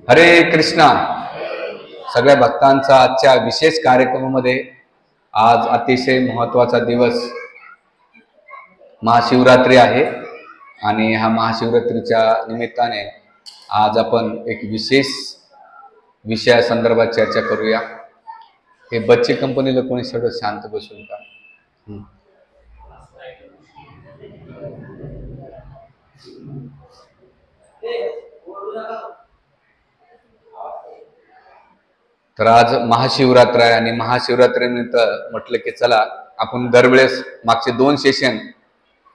हरे कृष्णा. सगळ्या भक्तांचा आजच्या विशेष कार्यक्रमामध्ये आज अतिशय महत्त्वाचा दिवस महाशिवरात्री आहे आणि ह्या महाशिवरात्रीच्या निमित्ताने आज आपण एक विशेष विषयासंदर्भात चर्चा करूया. हे बच्चे कंपनीला कोणी सगळं शांत बसून का? तर आज महाशिवरात्र आहे आणि महाशिवरात्रीनिमित्त म्हटलं की चला आपण दरवेळेस मागचे 2 सेशन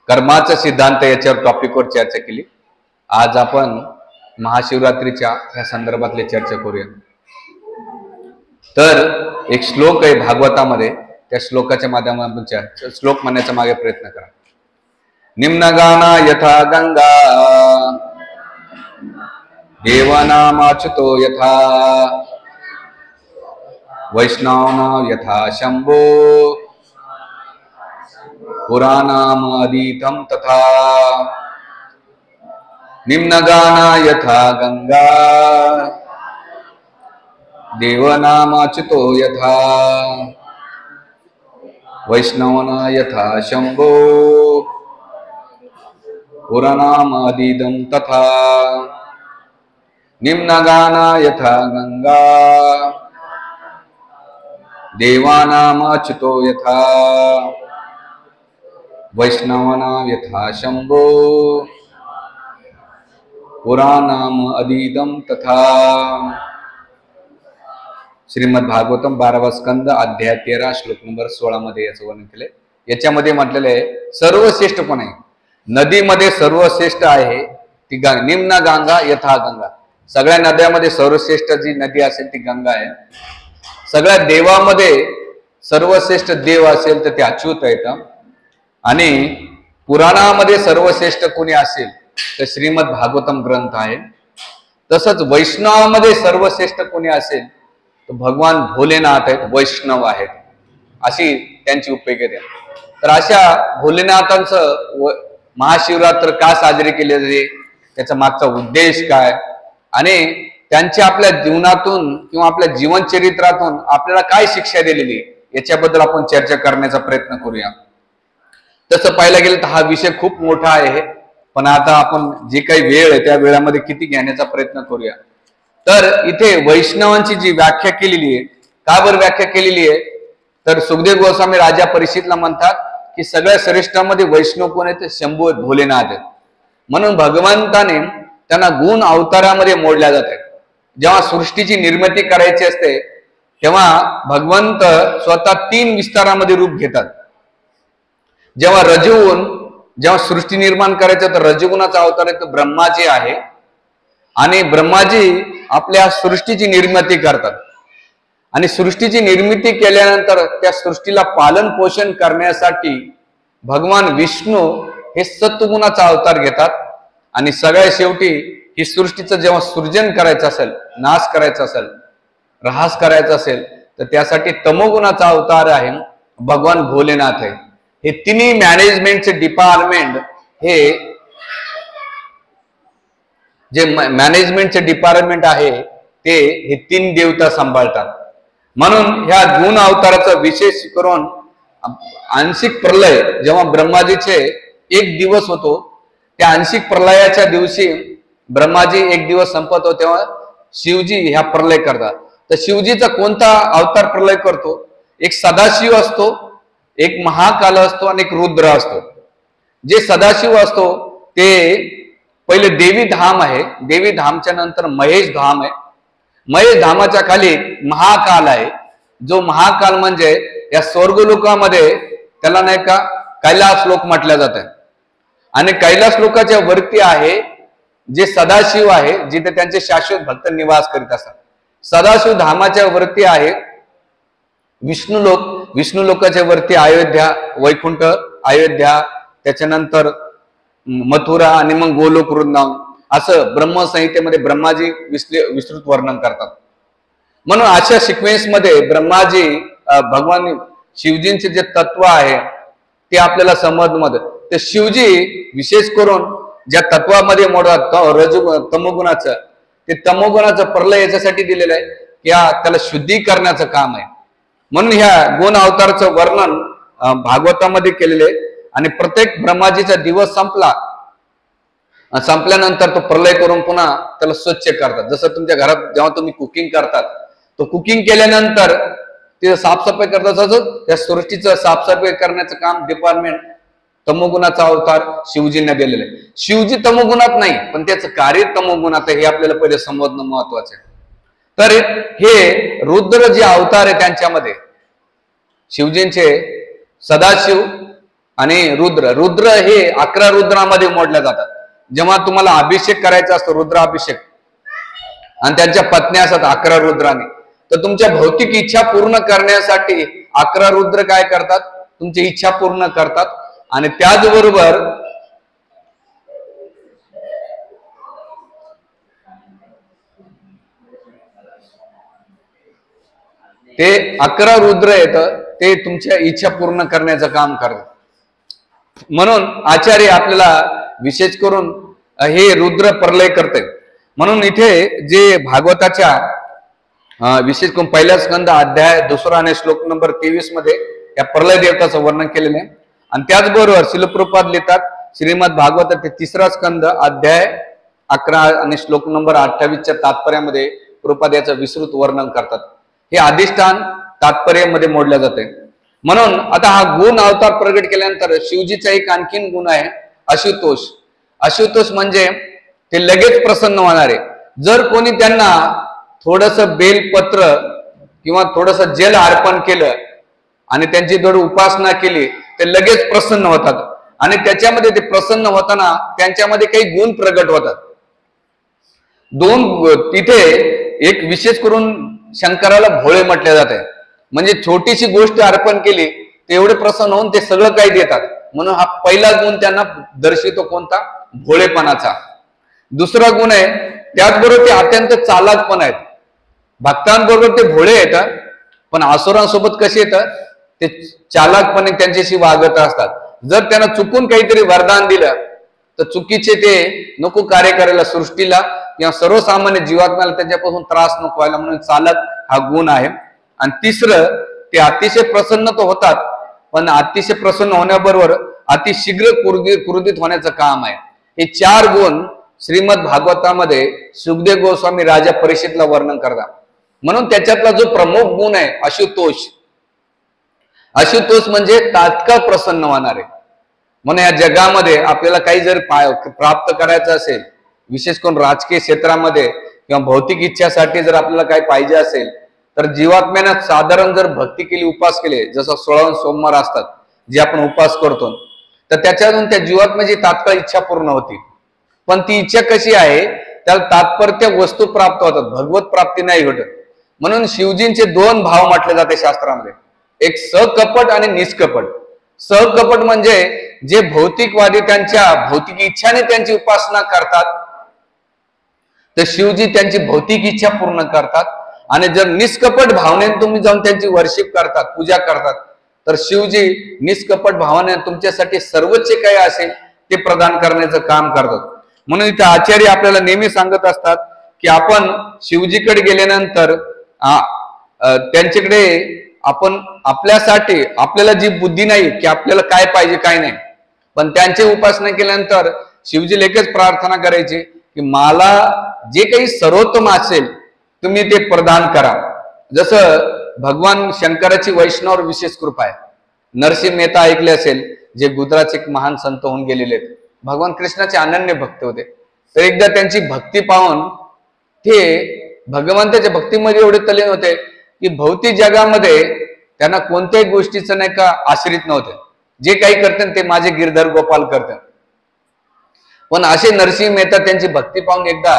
कर्माचा सिद्धांत याच्यावर टॉपिकवर चर्चा केली. आज आपण महाशिवरात्रीच्या ह्या संदर्भातली चर्चा करूया. तर एक श्लोक आहे भागवतामध्ये, त्या श्लोकाच्या माध्यमातून श्लोक म्हणण्याचा मागे प्रयत्न करा. निम्नगाना यथा गंगा देवानामाच्युतो यथा वैष्णवानां यथा शंभो पुराणामधीतं तथा. निम्नगाना यथा गंगा देवानामाच्युतो यथा वैष्णवानां यथा शंभो पुराणामधीतं तथा. निम्नगाना यथा गंगा देवानामाच्युतो यथा वैष्णवानां यथा शंभो पुराणामधीतं तथा. श्रीमद भागवतम 12वा स्कंद अध्याय 13 श्लोक नंबर 16 मध्ये याचं वर्णन केलंय. याच्यामध्ये म्हटलेलं आहे सर्वश्रेष्ठ पण आहे, नदीमध्ये सर्वश्रेष्ठ आहे ती गंगा. निम्न गंगा यथा गंगा, सगळ्या नद्यामध्ये सर्वश्रेष्ठ जी नदी असेल ती गंगा आहे. सगळ्या देवामध्ये सर्वश्रेष्ठ देव असेल तर ते अच्युत आहेत. आणि पुराणामध्ये सर्वश्रेष्ठ कोणी असेल तर श्रीमद भागवतम ग्रंथ आहे. तसंच वैष्णवामध्ये सर्वश्रेष्ठ कोणी असेल तर भगवान भोलेनाथ आहेत, वैष्णव आहेत, अशी त्यांची उपयोगिता आहे. तर अशा भोलेनाथांचं महाशिवरात्र का साजरी केली जाते, त्याचा मागचा उद्देश काय आणि त्यांची आपल्या जीवनातून किंवा आपल्या जीवनचरित्रातून आपल्याला काय शिक्षा दिलेली याच्याबद्दल आपण चर्चा करण्याचा प्रयत्न करूया. तसं पाहायला गेलं तर हा विषय खूप मोठा आहे, पण आता आपण जी काही वेळ आहे त्या वेळामध्ये किती घेण्याचा प्रयत्न करूया. तर इथे वैष्णवांची जी व्याख्या केलेली आहे, का बरं व्याख्या केलेली आहे, तर सुखदेव गोस्वामी राजा परीक्षितला म्हणतात की सगळ्या श्रेष्ठांमध्ये वैष्णव कोण आहेत, शंभू भोलेनाथ आहेत. म्हणून भगवंताने त्यांना गुण अवतारामध्ये मोडल्या जात आहेत. जेव्हा सृष्टीची निर्मिती करायची असते तेव्हा भगवंत स्वतः 3 विस्तारामध्ये रूप घेतात. जेव्हा रजोगुण, जेव्हा सृष्टी निर्माण करायचं तर रजोगुणाचा अवतार आहे तो ब्रह्माजी आहे आणि ब्रह्माजी आपल्या सृष्टीची निर्मिती करतात. आणि सृष्टीची निर्मिती केल्यानंतर त्या सृष्टीला पालन पोषण करण्यासाठी भगवान विष्णू हे सत्वगुणाचा अवतार घेतात. आणि सगळ्या शेवटी ही सृष्टीचं जेव्हा सृजन करायचं असेल, नाश करायचा असेल, ऱ्हास करायचा असेल तर त्यासाठी तमोगुणाचा अवतार आहे भगवान भोलेनाथ आहे. हे तिन्ही मॅनेजमेंटचे डिपार्टमेंट, जे मॅनेजमेंटचे डिपार्टमेंट आहे ते हे 3 देवता सांभाळतात. म्हणून ह्या गुण अवताराचा विशेष करून आंशिक प्रलय जेव्हा ब्रह्माजीचे 1 दिवस होतो, त्या आंशिक प्रलयाच्या दिवशी ब्रह्माजी 1 दिवस संपत हो तेव्हा शिवजी ह्या प्रलय करतात. तर शिवजीचा कोणता अवतार प्रलय करतो, एक सदाशिव असतो, एक महाकाल असतो आणि एक रुद्र असतो. जे सदाशिव असतो ते पहिले देवी धाम आहे, देवी धामच्या नंतर महेश धाम आहे, महेश धामाच्या खाली महाकाल आहे. जो महाकाल म्हणजे या स्वर्गलोकामध्ये त्याला नाही का कैलास लोक म्हटल्या जात आहे. आणि कैलास लोकाच्या वरती आहे जे सदाशिव आहे, जिथे त्यांचे शाश्वत भक्त निवास करीत असतात. सदाशिव धामाच्या वरती आहे विष्णू लोक, विष्णू लोकाच्या वरती अयोध्या, वैकुंठ अयोध्या, त्याच्यानंतर मथुरा आणि मग गोलोक वृंदावन, असं ब्रह्मसंहितेमध्ये ब्रह्माजी विस्तृत वर्णन करतात. म्हणून अशा सिक्वेन्स मध्ये ब्रह्माजी भगवान शिवजींचे जे तत्व आहे ते आपल्याला समजमध्ये. ते शिवजी विशेष करून ज्या तत्वामध्ये मोडतात तमोगुणाचं, ते तमोगुणाचं प्रलय याच्यासाठी दिलेलं आहे की त्याला शुद्धी करण्याचं काम आहे. म्हणून ह्या गुण अवताराचं वर्णन भागवतामध्ये केलेले आहे. आणि प्रत्येक ब्रह्माजीचा दिवस संपल्यानंतर तो प्रलय करून पुन्हा त्याला स्वच्छ करतात. जसं तुमच्या घरात जेव्हा तुम्ही कुकिंग करतात, तो कुकिंग केल्यानंतर ते साफसफाई करतात, तसंच त्या सृष्टीचं साफसफाई करण्याचं काम डिपार्टमेंट तमोगुणाचा अवतार शिवजींना दिलेलं आहे. शिवजी तमोगुणात नाही, पण त्याचं कार्य तमोगुणात आहे हे आपल्याला पहिले समजणं महत्वाचं आहे. तर हे रुद्र जे अवतार आहे त्यांच्यामध्ये शिवजींचे सदाशिव आणि रुद्र हे 11 रुद्रामध्ये मोडल्या जातात. जेव्हा तुम्हाला अभिषेक करायचा असतो रुद्राभिषेक आणि त्यांच्या पत्नी असतात 11 रुद्राने, तर तुमच्या भौतिक इच्छा पूर्ण करण्यासाठी 11 रुद्र काय करतात, तुमची इच्छा पूर्ण करतात. आणि त्याचबरोबर ते 11 रुद्र येतं ते तुमच्या इच्छा पूर्ण करण्याचं काम करतात. म्हणून आचार्य आपल्याला विशेष करून हे रुद्र प्रलय करते. म्हणून इथे जे भागवताच्या विशेष करून पहिला स्कंद अध्याय 2 आणि श्लोक नंबर 23 मध्ये या प्रलय देवताचं वर्णन केलेलं आहे. आणि त्याचबरोबर शिलप्रपाद लिहितात श्रीमद भागवत ते 3 स्कंद अध्याय 11 आणि श्लोक नंबर 28च्या तात्पर्यामध्ये प्रपाद याचं विस्तृत वर्णन करतात. हे अधिष्ठान तात्पर्यामध्ये मोडल्या जाते. म्हणून आता हा गुण अवतार प्रगट केल्यानंतर शिवजीचा एक आणखीन गुण आहे आशुतोष. आशुतोष म्हणजे ते लगेच प्रसन्न होणारे. जर कोणी त्यांना थोडस बेलपत्र किंवा थोडस जल अर्पण केलं आणि त्यांची थोडी उपासना केली ते लगेच प्रसन्न होतात. आणि त्याच्यामध्ये ते प्रसन्न होताना त्यांच्यामध्ये काही गुण प्रगट होतात. तिथे एक विशेष करून शंकराला भोळे म्हटले जाते. म्हणजे छोटीशी गोष्ट अर्पण केली ते एवढे प्रसन्न होऊन ते सगळं काही देतात. म्हणून हा पहिला गुण त्यांना दर्शितो कोणता, भोळेपणाचा. दुसरा गुण आहे त्याचबरोबर ते अत्यंत चालाक पण आहेत. भक्तांबरोबर ते भोळे येतात पण असुरांसोबत कसे येतात ते चालाकपणे त्यांच्याशी वागत असतात. जर त्यांना चुकून काहीतरी वरदान दिलं तर चुकीचे ते नको कार्य करायला सृष्टीला किंवा सर्वसामान्य जीवात्म्याला त्याच्यापासून त्रास नको व्हायला म्हणून चालक हा गुण आहे. आणि तिसरं ते अतिशय प्रसन्न तर होतात पण अतिशय प्रसन्न होण्याबरोबर अतिशीघ्र क्रोधित होण्याचं काम आहे. हे 4 गुण श्रीमद भागवतामध्ये सुखदेव गोस्वामी राजा परीक्षितला वर्णन करतात. म्हणून त्याच्यातला जो प्रमुख गुण आहे आशुतोष. आशुतोष म्हणजे तात्काळ प्रसन्न होणारे. म्हणून या जगामध्ये आपल्याला काही जर प्राप्त करायचं असेल, विशेष करून राजकीय क्षेत्रामध्ये किंवा भौतिक इच्छासाठी जर आपल्याला काही पाहिजे असेल तर जीवात्म्यानं साधारण जर भक्ती केली, उपास केले, जसं 16 सोमवार असतात जे आपण उपास करतो, तर त्याच्यातून त्या जीवात्म्याची तात्काळ इच्छा पूर्ण होती. पण ती इच्छा कशी आहे, त्याला तात्पर्य वस्तू प्राप्त होतात, भगवत प्राप्ती नाही घडत. म्हणून शिवजींचे 2 भाव म्हटले जाते शास्त्रामध्ये, एक सकपट आणि निष्कपट. सकपट म्हणजे जे भौतिकवादी त्यांच्या भौतिक इच्छाने त्यांची उपासना करतात तर शिवजी त्यांची भौतिक इच्छा पूर्ण करतात. आणि जर निष्कपट भावनेने तुम्ही जाऊन त्यांची वर्शिप करतात, पूजा करतात, तर शिवजी निष्कपट भावने तुमच्यासाठी सर्वोच्च काय असेल ते प्रदान करण्याचं काम करतात. म्हणून इथे आचार्य आपल्याला नेहमी सांगत असतात की आपण शिवजीकडे गेल्यानंतर त्यांच्याकडे आपण आपल्यासाठी, आपल्याला जी बुद्धी नाही की आपल्याला काय पाहिजे काय नाही, पण त्यांची उपासना केल्यानंतर शिवजी लेखच प्रार्थना करायची की मला जे काही सर्वोत्तम असेल तुम्ही ते प्रदान करा. जसं भगवान शंकराची वैष्णव विशेष कृपा आहे. नरसिंह मेहता ऐकले असेल, जे गुजरातचे एक महान संत होऊन गेलेले आहेत. भगवान कृष्णाचे अनन्य भक्त होते. तर एकदा त्यांची भक्ती पाहून ते भगवंताच्या भक्तीमध्ये एवढे तल्लीन होते की भौतिक जगामध्ये त्यांना कोणत्याही गोष्टीचं नाही का आश्रित नव्हते. जे काही करते ते माझे गिरधर गोपाल करतात. पण असे नरसिंह मेहता त्यांची भक्ती पाहून एकदा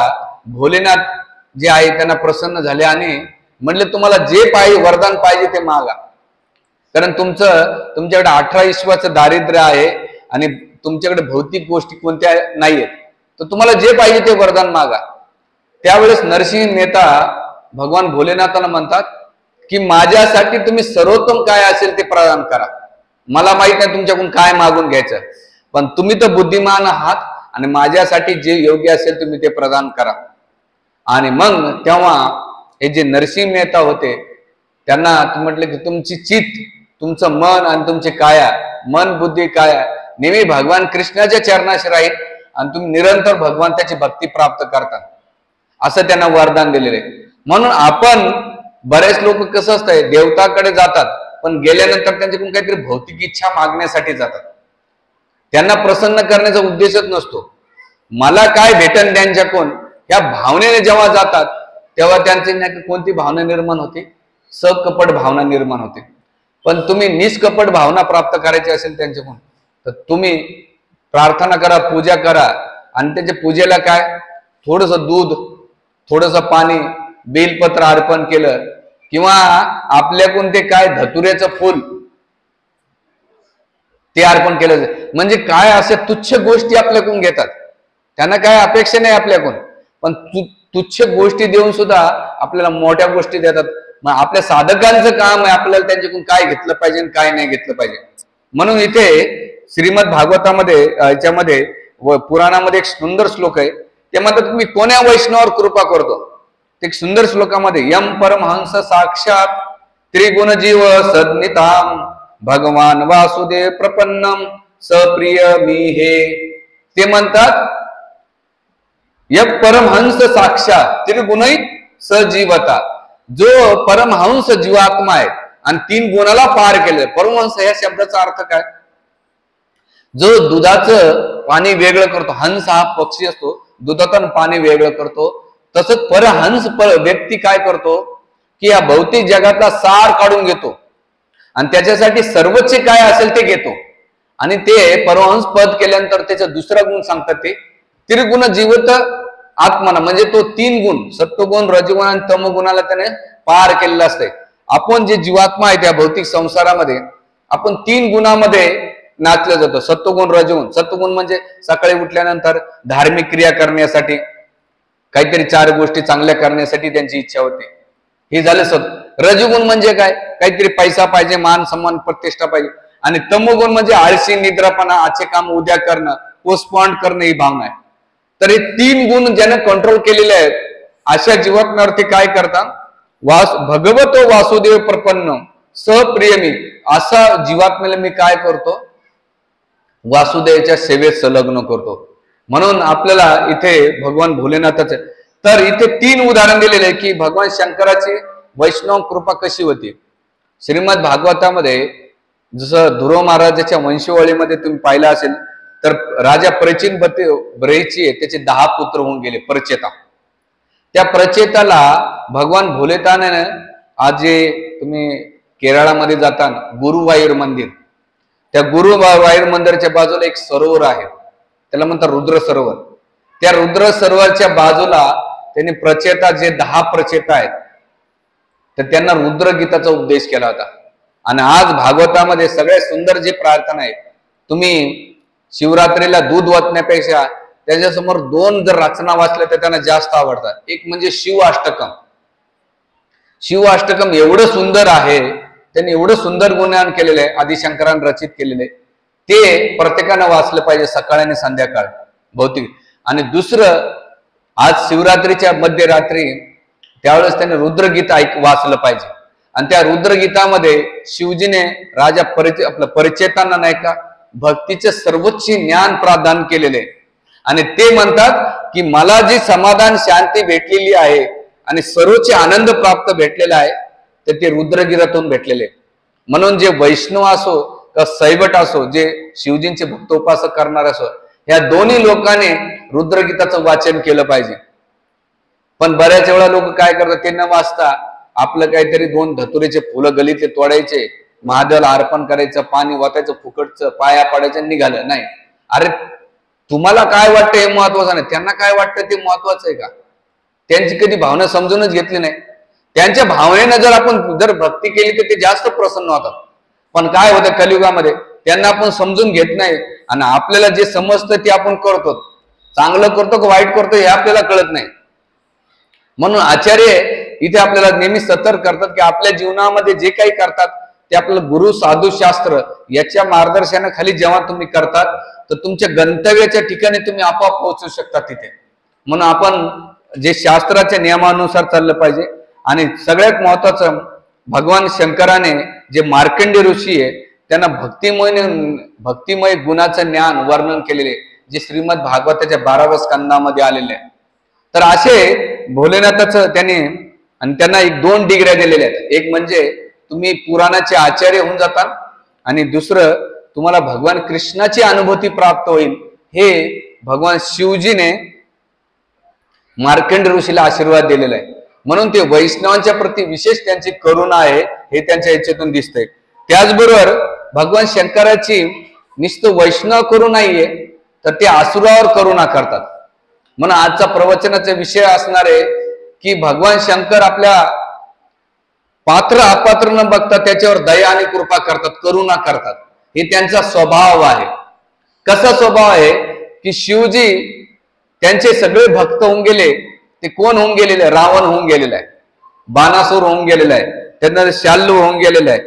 भोलेनाथ जे आहे त्यांना प्रसन्न झाले आणि म्हणले तुम्हाला जे पाहिजे वरदान पाहिजे ते मागा, कारण तुमच्याकडे 18 विश्वाचं दारिद्र्य आहे आणि तुमच्याकडे भौतिक गोष्टी कोणत्या नाहीयेत, तर तुम्हाला जे पाहिजे ते वरदान मागा. त्यावेळेस नरसिंह मेहता भगवान भोलेनाथांना म्हणतात की माझ्यासाठी तुम्ही सर्वोत्तम काय असेल ते प्रदान करा. मला माहित नाही तुमच्याकडून काय मागून घ्यायचं, पण तुम्ही तर बुद्धिमान आहात आणि माझ्यासाठी जे योग्य असेल तुम्ही ते प्रदान करा. आणि मग तेव्हा हे जे नरसिंह मेहता होते त्यांना म्हटलं की तुमची चित्त, तुमचं मन आणि तुमची काया, मन बुद्धी काया नेहमी भगवान कृष्णाच्या चरणाशी राहील आणि तुम्ही निरंतर भगवंताची भक्ती प्राप्त करता, असं त्यांना वरदान दिलेलं आहे. म्हणून आपण बरेच लोक कसं असतंय, देवताकडे जातात पण गेल्यानंतर त्यांच्याकडून काहीतरी भौतिक इच्छा मागण्यासाठी जातात. त्यांना प्रसन्न करण्याचा उद्देशच नसतो. मला काय भेटन त्यांच्याकडून या भावनेने जेव्हा जातात तेव्हा त्यांची कोणती भावना निर्माण होते? सकपट भावना निर्माण होते. पण तुम्ही निष्कपट भावना प्राप्त करायची असेल त्यांच्याकडून तर तुम्ही प्रार्थना करा, पूजा करा आणि त्याच्या पूजेला काय, थोडस दूध, थोडस पाणी, बेलपत्र अर्पण केलं किंवा आपल्याकडून ते काय धतुऱ्याचं फूल ते अर्पण केलं, म्हणजे काय अशा तुच्छ गोष्टी आपल्याकडून घेतात. त्यांना काय अपेक्षा नाही आपल्याकडून, पण तुच्छ गोष्टी देऊन सुद्धा आपल्याला मोठ्या गोष्टी देतात. मग आपल्या साधकांचं काम आहे आपल्याला त्यांच्याकडून काय घेतलं पाहिजे आणि काय नाही घेतलं पाहिजे. म्हणून इथे श्रीमद भागवतामध्ये याच्यामध्ये पुराणामध्ये एक सुंदर श्लोक आहे. ते म्हणतात मी कोण्या वैष्णवावर कृपा करतो. एक सुंदर श्लोकामध्ये यम परमहंस साक्षात त्रिगुण जीव सद्निताम भगवान वासुदेव प्रपन्नम सप्रिय मी हे. ते म्हणतात यम परमहंस साक्षात त्रिगुणित सजीवता, जो परमहंस जीवात्मा आहे आणि 3 गुणाला पार केले. परमहंस या शब्दाचा अर्थ काय? जो दुधाचं पाणी वेगळं करतो. हंस हा पक्षी असतो, दुधातून पाणी वेगळं करतो. तसंच परहंस व्यक्ती काय करतो की या भौतिक जगातला सार काढून घेतो आणि त्याच्यासाठी सर्वोच्च काय असेल ते घेतो. आणि ते परमहंस पद केल्यानंतर त्याचा दुसरा गुण सांगतात ते त्रिगुण जीवत आत्मना, म्हणजे तो 3 गुण सत्वगुण, रजगुण आणि तमगुणाला त्याने पार केलेला असतंय. आपण जे जीवात्मा आहे त्या भौतिक संसारामध्ये आपण 3 गुणामध्ये नाचलं जातो. सत्वगुण, रजगुण. सत्वगुण म्हणजे सकाळी उठल्यानंतर धार्मिक क्रिया करण्यासाठी, काहीतरी 4 गोष्टी चांगल्या करण्यासाठी त्यांची इच्छा होते, हे झालं सत्व. रजगुण म्हणजे काय, काहीतरी पैसा पाहिजे, मान सन्मान प्रतिष्ठा पाहिजे. आणि तमोगुण म्हणजे आळशी, निद्रापणा, आजचे काम उद्या करणं, पोस्टपॉन्ड करणं ही भावना आहे. तर हे 3 गुण ज्याने कंट्रोल केलेले आहेत अशा जीवात्म्यावरती काय करतात, भगवतो वासुदेव प्रपन्न सप्रियमी, असा जीवात्म्याला मी काय करतो, वासुदेवाच्या सेवेत संलग्न करतो. म्हणून आपल्याला इथे भगवान भोलेनाथाचे तर इथे 3 उदाहरण दिलेले आहे की भगवान शंकराची वैष्णव कृपा कशी होती. श्रीमद भागवतामध्ये जसं ध्रुव महाराजाच्या वंशवळीमध्ये तुम्ही पाहिलं असेल तर राजा प्रचिन ब्रहीची आहे, त्याचे 10 पुत्र होऊन गेले प्रचेता. त्या प्रचेताला भगवान भोलेनाथाने आज जे तुम्ही केरळामध्ये जाता गुरुवायूर मंदिर, त्या गुरुवायूर मंदिराच्या बाजूला एक सरोवर आहे, त्याला म्हणतात रुद्र सरोवर. त्या रुद्र सरोवरच्या बाजूला त्यांनी प्रचेता जे 10 प्रचेता आहेत तर त्यांना रुद्रगीताचा उपदेश केला होता. आणि आज भागवतामध्ये सगळ्यात सुंदर जी प्रार्थना आहे, तुम्ही शिवरात्रीला दूध वाचण्यापेक्षा त्याच्यासमोर 2 जर रचना वाचल्या तर त्यांना जास्त आवडतात. एक म्हणजे शिवाष्टकम. शिवाष्टकम एवढं सुंदर आहे, त्यांनी एवढं सुंदर गुणगान केलेलं आहे, आदिशंकरांनी रचित केलेले, ते प्रत्येकानं वाचलं पाहिजे सकाळ आणि संध्याकाळ भौतिक. आणि दुसरं आज शिवरात्रीच्या मध्यरात्री त्यावेळेस त्यांनी रुद्रगीता वाचलं पाहिजे. आणि त्या रुद्रगीतामध्ये शिवजीने राजा आपलं परिचेतांना नाही का भक्तीचे सर्वोच्च ज्ञान प्रदान केलेले आणि ते म्हणतात की मला जी समाधान शांती भेटलेली आहे आणि सर्वोच्च आनंद प्राप्त भेटलेला आहे तर ते रुद्रगीतातून भेटलेले. म्हणून जे वैष्णव असो किंवा सैवट असो, जे शिवजींचे भक्त उपासक करणार असो, या दोन्ही लोकांनी रुद्रगीताचं वाचन केलं पाहिजे. पण बऱ्याच वेळा लोक काय करतात, ते न वाचता आपलं काहीतरी 2 धतुरेचे फुलं गलीतले तोडायचे, महादेवाला अर्पण करायचं, पाणी वाचायचं, फुकटचं पाया पाडायचं, निघालं. नाही, अरे तुम्हाला काय वाटतं हे महत्वाचं नाही, त्यांना काय वाटतं ते महत्वाचं आहे का? त्यांची कधी भावना समजूनच घेतली नाही. त्यांच्या भावनेनं जर आपण जर भक्ती केली तर ते जास्त प्रसन्न होतात. पण काय होतं कलियुगामध्ये, त्यांना आपण समजून घेत नाही आणि आपल्याला जे समजतं ते आपण करतो, चांगलं करतो का वाईट करतो हे आपल्याला कळत नाही. म्हणून आचार्य इथे आपल्याला नेहमी सतर्क करतात की आपल्या जीवनामध्ये जे काही करतात ते आपलं गुरु साधू शास्त्र याच्या मार्गदर्शनाखाली जेव्हा तुम्ही करतात तर तुमच्या गंतव्याच्या ठिकाणी तुम्ही आपोआप पोहोचू शकता तिथे. म्हणून आपण जे शास्त्राच्या नियमानुसार चाललं पाहिजे. आणि सगळ्यात महत्वाचं, भगवान शंकराने जे मार्कंडेय ऋषी आहे त्यांना भक्तिमय गुणाचं ज्ञान वर्णन केलेले, जे श्रीमद भागवताच्या 12व्या स्कंदामध्ये आलेले आहे. तर असे भोलेनाथाचं त्यांनी, आणि त्यांना एक 2 डिग्र्या दिलेल्या आहेत. एक म्हणजे तुम्ही पुराणाचे आचार्य होऊन जाता, आणि दुसरं तुम्हाला भगवान कृष्णाची अनुभूती प्राप्त होईल. हे भगवान शिवजीने मार्कंड ऋषीला आशीर्वाद दिलेला आहे. म्हणून ते वैष्णवांच्या प्रती विशेष त्यांची करुणा आहे, हे त्यांच्या इच्छेतून दिसतंय. त्याचबरोबर भगवान शंकराची नुसतं वैष्णव करुणा नाहीये, तर ते असुरावर करुणा करतात. म्हणून आजचा प्रवचनाचा विषय असणार आहे की भगवान शंकर आपल्या पात्र अपात्र न बघता त्याच्यावर दया आणि कृपा करतात, करुणा करतात. हे त्यांचा स्वभाव आहे. कसा स्वभाव आहे की शिवजी त्यांचे सगळे भक्त होऊन गेले. ते कोण होऊन गेलेले? रावण होऊन गेलेला आहे, बाणासूर होऊन गेलेला आहे, त्यानंतर शाल्लू होऊन गेलेला आहे,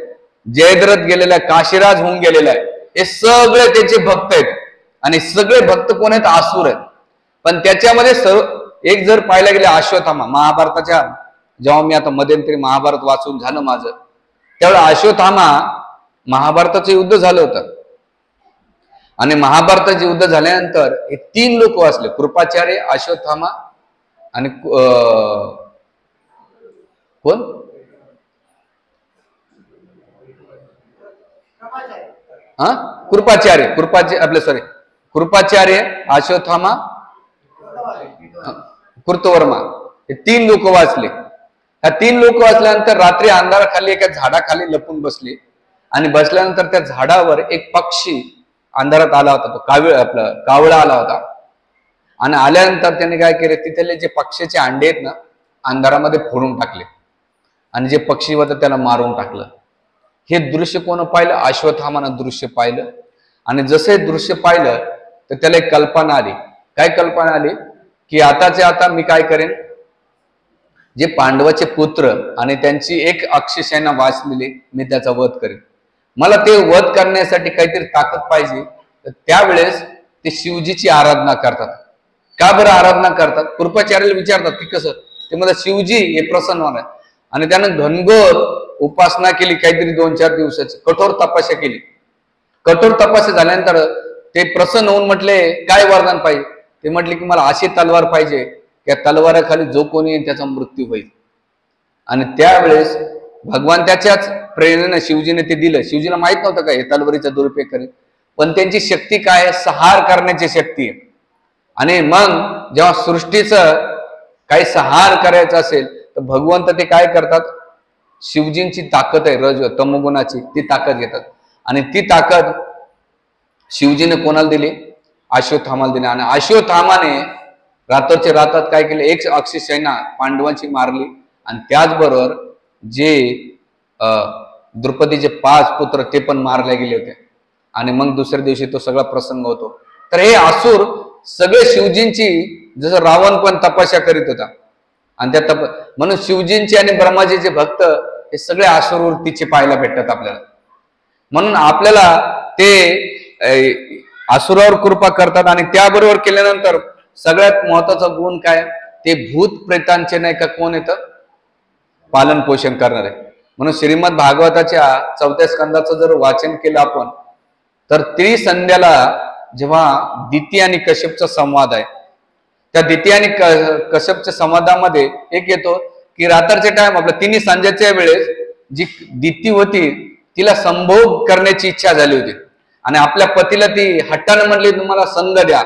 जयद्रथ गेलेला आहे, काशीराज होऊन गेलेला आहे. हे सगळे त्याचे भक्त आहेत. आणि सगळे भक्त कोण आहेत? आसुर आहेत. पण त्याच्यामध्ये एक जर पाहायला गेले, अश्वत्थामा, महाभारताच्या, जेव्हा मी आता मध्यंतरी महाभारत वाचून झालं माझं, त्यावेळेला अश्वत्थामा, महाभारताचं युद्ध झालं होतं. आणि महाभारताचे युद्ध झाल्यानंतर हे 3 लोक वाचले, कृपाचार्य, अश्वत्थामा आणि कोण? कृपाचार्य, अश्वत्थामा, कृतवर्मा, हे 3 लोक वाचले. ह्या 3 लोक वाचल्यानंतर रात्री अंधाराखाली एका झाडाखाली लपून बसले. आणि बसल्यानंतर त्या झाडावर एक पक्षी अंधारात आला होता, तो कावळा आला होता. आणि आल्यानंतर त्याने काय केले, तिथले जे पक्ष्याचे अंडे आहेत ना, अंधारामध्ये फोडून टाकले, आणि जे पक्षी होतं त्याला मारून टाकलं. हे दृश्य कोण पाहिलं? अश्वत्थामानं दृश्य पाहिलं. आणि जसे दृश्य पाहिलं तर त्याला एक कल्पना आली. काय कल्पना आली? की आताच्या आता मी काय करेन, जे पांडवाचे पुत्र आणि त्यांची एक अक्षसेना वाचलेली, मी त्याचा वध करेन. मला ते वध करण्यासाठी काहीतरी ताकद पाहिजे. तर त्यावेळेस ते शिवजीची आराधना करतात. का बरं आराधना करतात? कृपाचार्याला विचारतात की कसं. ते म्हणतात शिवजी हे प्रसन्न होणार. आणि त्यानं घनघोर उपासना केली, काहीतरी 2-4 दिवसाची कठोर तपस्या केली. कठोर तपस्या झाल्यानंतर ते प्रसन्न होऊन म्हटले, काय वरदान पाहिजे? ते म्हटले की मला अशी तलवार पाहिजे, त्या तलवाराखाली जो कोणी येईल त्याचा मृत्यू होईल. आणि त्यावेळेस भगवान त्याच्याच प्रेरणेने शिवजीने ते दिलं. शिवजीला माहित नव्हतं का हे तलवारीचा दुरुपयोग करेल, पण त्यांची शक्ती काय? संहार करण्याची शक्ती आहे. आणि मग जेव्हा सृष्टीचं काही संहार करायचं असेल तर भगवंत ते काय करतात? शिवजींची ताकद आहे रज तमोगुणाची, ती ताकद घेतात. आणि ती ताकद शिवजीने कोणाला दिली? अश्वत्थामाला दिली. आणि अश्वत्थामाने रात्रच्या रात्रात काय केले? एक अक्षसेना पांडवांची मारली. आणि त्याचबरोबर जे द्रौपदीचे 5 पुत्र ते पण मारले गेले होते. आणि मग दुसऱ्या दिवशी तो सगळा प्रसंग होतो. तर हे असुर सगळे शिवजींची, जसं रावण पण तपस्या करीत होता, आणि त्या म्हणून शिवजींचे आणि ब्रह्माजीचे भक्त हे सगळे असुर वृत्तीचे पाहायला भेटतात आपल्याला. म्हणून आपल्याला ते असुरावर कृपा करतात. आणि त्याबरोबर केल्यानंतर सगळ्यात महत्वाचा गुण काय? ते भूत प्रेतांचे नाही का कोण येतं? पालन पोषण करणारे. म्हणून श्रीमद भागवताच्या 4थ्या स्कंदाचं जर वाचन केलं आपण, तर त्रिसंध्याला जेव्हा दिती आणि कश्यपचा संवाद आहे, त्या दिती आणि कश्यपच्या संवादामध्ये एक येतो की रात्रच्या टाइम आपल्या तिन्ही संध्याच्या वेळेस जी दिती होती तिला संभोग करण्याची इच्छा झाली होती. आणि आपल्या पतीला ती हट्टाने म्हणली तुम्हाला संग द्या.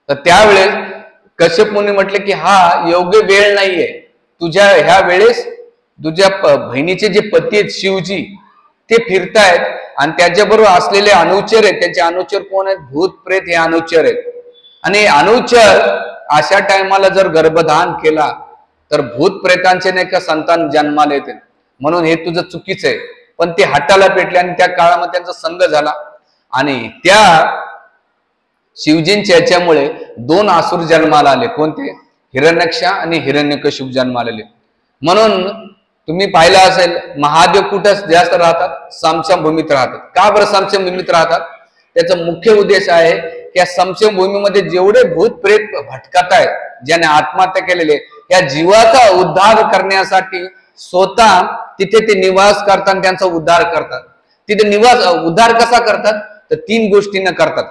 तर त्यावेळेस कश्यप मुनी म्हटले की हा योग्य वेळ नाहीये. तुझ्या ह्या वेळेस तुझ्या बहिणीचे जे पती आहेत शिवजी ते फिरतायत, आणि त्याच्याबरोबर असलेले अनुचर आहेत. त्यांचे अनुचर कोण आहेत? भूत प्रेत हे अनुचर आहेत. आणि अनुचर अशा टायमाला जर गर्भधान केला तर भूत प्रेतांचे नाही का संतान जन्माला येते. म्हणून हे तुझं चुकीचं आहे. पण ते हट्टाला पेटले आणि त्या काळामध्ये त्यांचा संग झाला. आणि त्या शिवजींच्या याच्यामुळे 2 असुर जन्माला आले. कोणते? हिरण्यक्ष आणि हिरण्यकशिप जन्माला आले. म्हणून तुम्ही पाहिलं असेल महादेव कुठं जास्त राहतात? सामशम भूमीत राहतात. का बरं सामशम भूमीत राहतात? त्याचा मुख्य उद्देश आहे या समशमभूमीमध्ये जेवढे भूत प्रेत भटकत आहेत, ज्याने आत्महत्या केलेले, या जीवाचा उद्धार करण्यासाठी स्वतः तिथे ते निवास करतात, त्यांचा उद्धार करतात. तिथे निवास उद्धार कसा करतात तर 3 गोष्टींना करतात.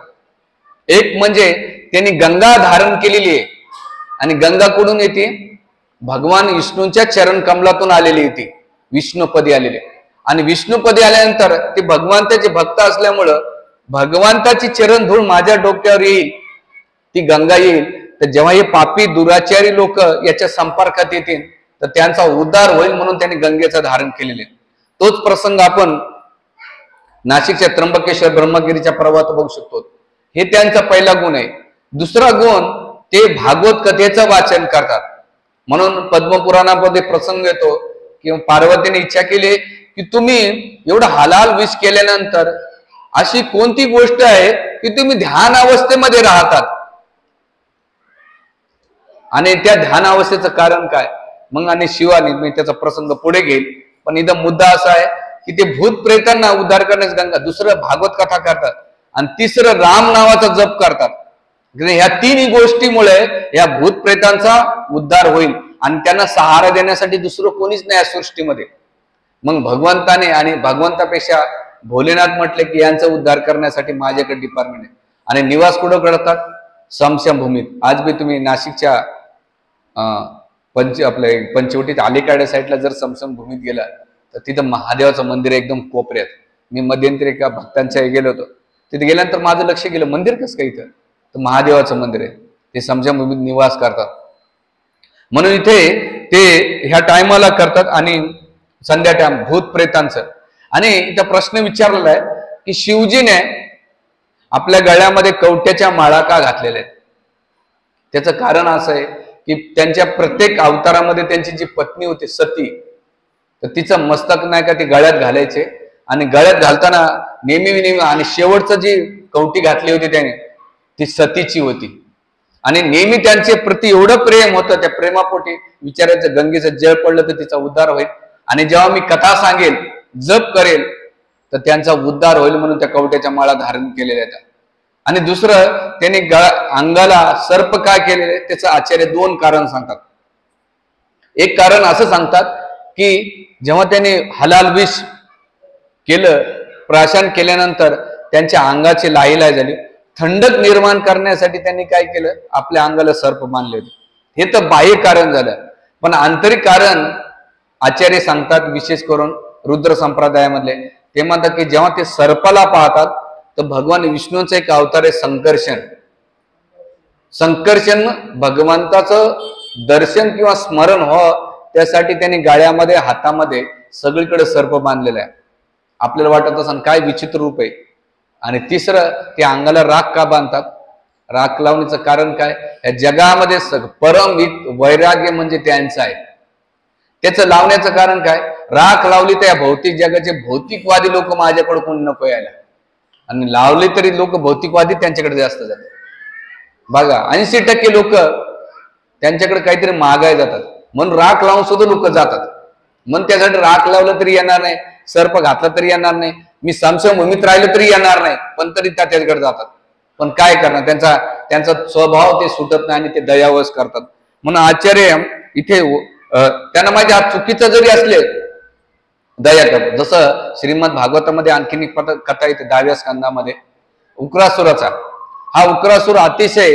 एक म्हणजे त्यांनी गंगा धारण केलेली आहे, आणि गंगा कुठून येते? भगवान विष्णूंच्या चरण कमलातून आलेली येते, विष्णुपदी आलेले. आणि विष्णुपदी आल्यानंतर ते भगवंताचे भक्त असल्यामुळं भगवंताची चरण धूळ माझ्या डोक्यावर येईल, ती गंगा येईल. तर जेव्हा हे पापी दुराचारी लोक याच्या संपर्कात येतील तर त्यांचा उद्धार होईल, म्हणून त्यांनी गंगेचं धारण केलेले. तोच प्रसंग आपण नाशिकच्या त्र्यंबकेश्वर ब्रह्मगिरीच्या पर्वत बघू शकतो. हे त्यांचा पहिला गुण आहे. दुसरा गुण, ते भागवत कथेचं वाचन करतात. म्हणून पद्मपुराणामध्ये प्रसंग येतो की पार्वतीने इच्छा केली की तुम्ही एवढं हलाल विष केल्यानंतर अशी कोणती गोष्ट आहे की तुम्ही ध्यान अवस्थेमध्ये राहतात, आणि त्या ध्यान अवस्थेचं कारण काय? मग आणि शिवाने, मी त्याचा प्रसंग पुढे घेईल, पण इथं मुद्दा असा आहे की ते भूत प्रेतांना उद्धार करण्यास गंगा, दुसरं भागवत कथा करतात, आणि तिसरं राम नावाचा जप करतात. ह्या 3 गोष्टीमुळे या भूत प्रेतांचा उद्धार होईल, आणि त्यांना सहारा देण्यासाठी दुसरं कोणीच नाही या सृष्टीमध्ये. मग भगवंताने आणि भगवंतापेक्षा भोलेनाथ म्हटले की यांचा उद्धार करण्यासाठी माझ्याकडे डिपार्टमेंट आहे. आणि निवास कुठं करतात? समशमभूमीत. आज बी तुम्ही नाशिकच्या आपल्या पंचवटीत अलीकडे साईडला जर समशमभूमीत गेला तर तिथं महादेवाचं मंदिर आहे एकदम कोपऱ्यात. मी मध्यंतरी एका भक्तांच्या गेलो होतो, तिथे गेल्यानंतर माझं लक्ष गेलं, मंदिर कसं काय इथं? तर महादेवाचं मंदिर आहे. ते समशमभूमीत निवास करतात, म्हणून इथे ते ह्या टायमाला करतात. आणि संध्या टाइम भूत प्रेतांचं. आणि इथं प्रश्न विचारलेला आहे की शिवजीने आपल्या गळ्यामध्ये कवट्याच्या माळा का घातलेल्या आहेत? त्याचं कारण असं आहे की त्यांच्या प्रत्येक अवतारामध्ये त्यांची जी पत्नी होती सती, तर तिचं मस्तक नाही का ते गळ्यात घालायचे, आणि गळ्यात घालताना नेहमी आणि शेवटचं जी कवटी घातली होती त्याने ती सतीची होती. आणि नेहमी त्यांचे प्रति एवढं प्रेम होतं, त्या प्रेमापोटी विचारायचं गंगेचं जळ पडलं तर तिचा उद्धार होईल, आणि जेव्हा मी कथा सांगेल, जप करेल, तर त्यांचा उद्धार होईल, म्हणून त्या कवट्याच्या माळा धारण केलेल्या आहेत. आणि दुसरं, त्यांनी अंगाला सर्प काय केलेले त्याचं आचार्य 2 कारण सांगतात. एक कारण असं सांगतात की जेव्हा त्यांनी हलाल विष केलं, प्राशन केल्यानंतर त्यांच्या अंगाची लाहीलाही झाली, थंडक निर्माण करण्यासाठी त्यांनी काय केलं, आपल्या अंगाला सर्प बांधले होते. हे तर बाह्य कारण झालं. पण आंतरिक कारण आचार्य सांगतात, विशेष करून रुद्र संप्रदायामधले, ते म्हणतात की जेव्हा ते सर्पाला पाहतात तर भगवान विष्णूंचं एक अवतार आहे संकर्षण. संकर्षण भगवंताचं दर्शन किंवा स्मरण व्हावं त्यासाठी त्यांनी गाळ्यामध्ये, हातामध्ये सगळीकडे सर्प बांधलेला आहे. आपल्याला वाटत असं काय विचित्र रूप आहे. आणि तिसरं, ते अंगाला राख का बांधतात? राख लावण्याचं कारण काय? या जगामध्ये परम वैराग्य म्हणजे त्यांचं आहे. त्याचं लावण्याचं कारण काय? राख लावली तर या भौतिक जगाचे भौतिकवादी लोक माझ्याकडे कोण नको यायला, आणि लावले तरी लोक भौतिकवादी त्यांच्याकडे जास्त जातात. बघा 80% लोक त्यांच्याकडे काहीतरी मागाय जातात, म्हणून राख लावून सुद्धा लोक जातात. म्हणून त्यासाठी राख लावलं तरी येणार नाही, सर्प घातला तरी येणार नाही, मी समशमभूमीत राहिलं तरी येणार नाही, पण तरी त्याच्याकडे जातात. पण काय करणार, त्यांचा स्वभाव ते सुटत नाही आणि ते दयावश करतात. म्हणून आचार्य इथे त्यांना माझ्या हात चुकीचं जरी असले दया करतात. जसं श्रीमद भागवतामध्ये आणखीन एक कथा येते 10व्या स्कंदामध्ये उक्रासुराचा. हा उक्रासुर अतिशय,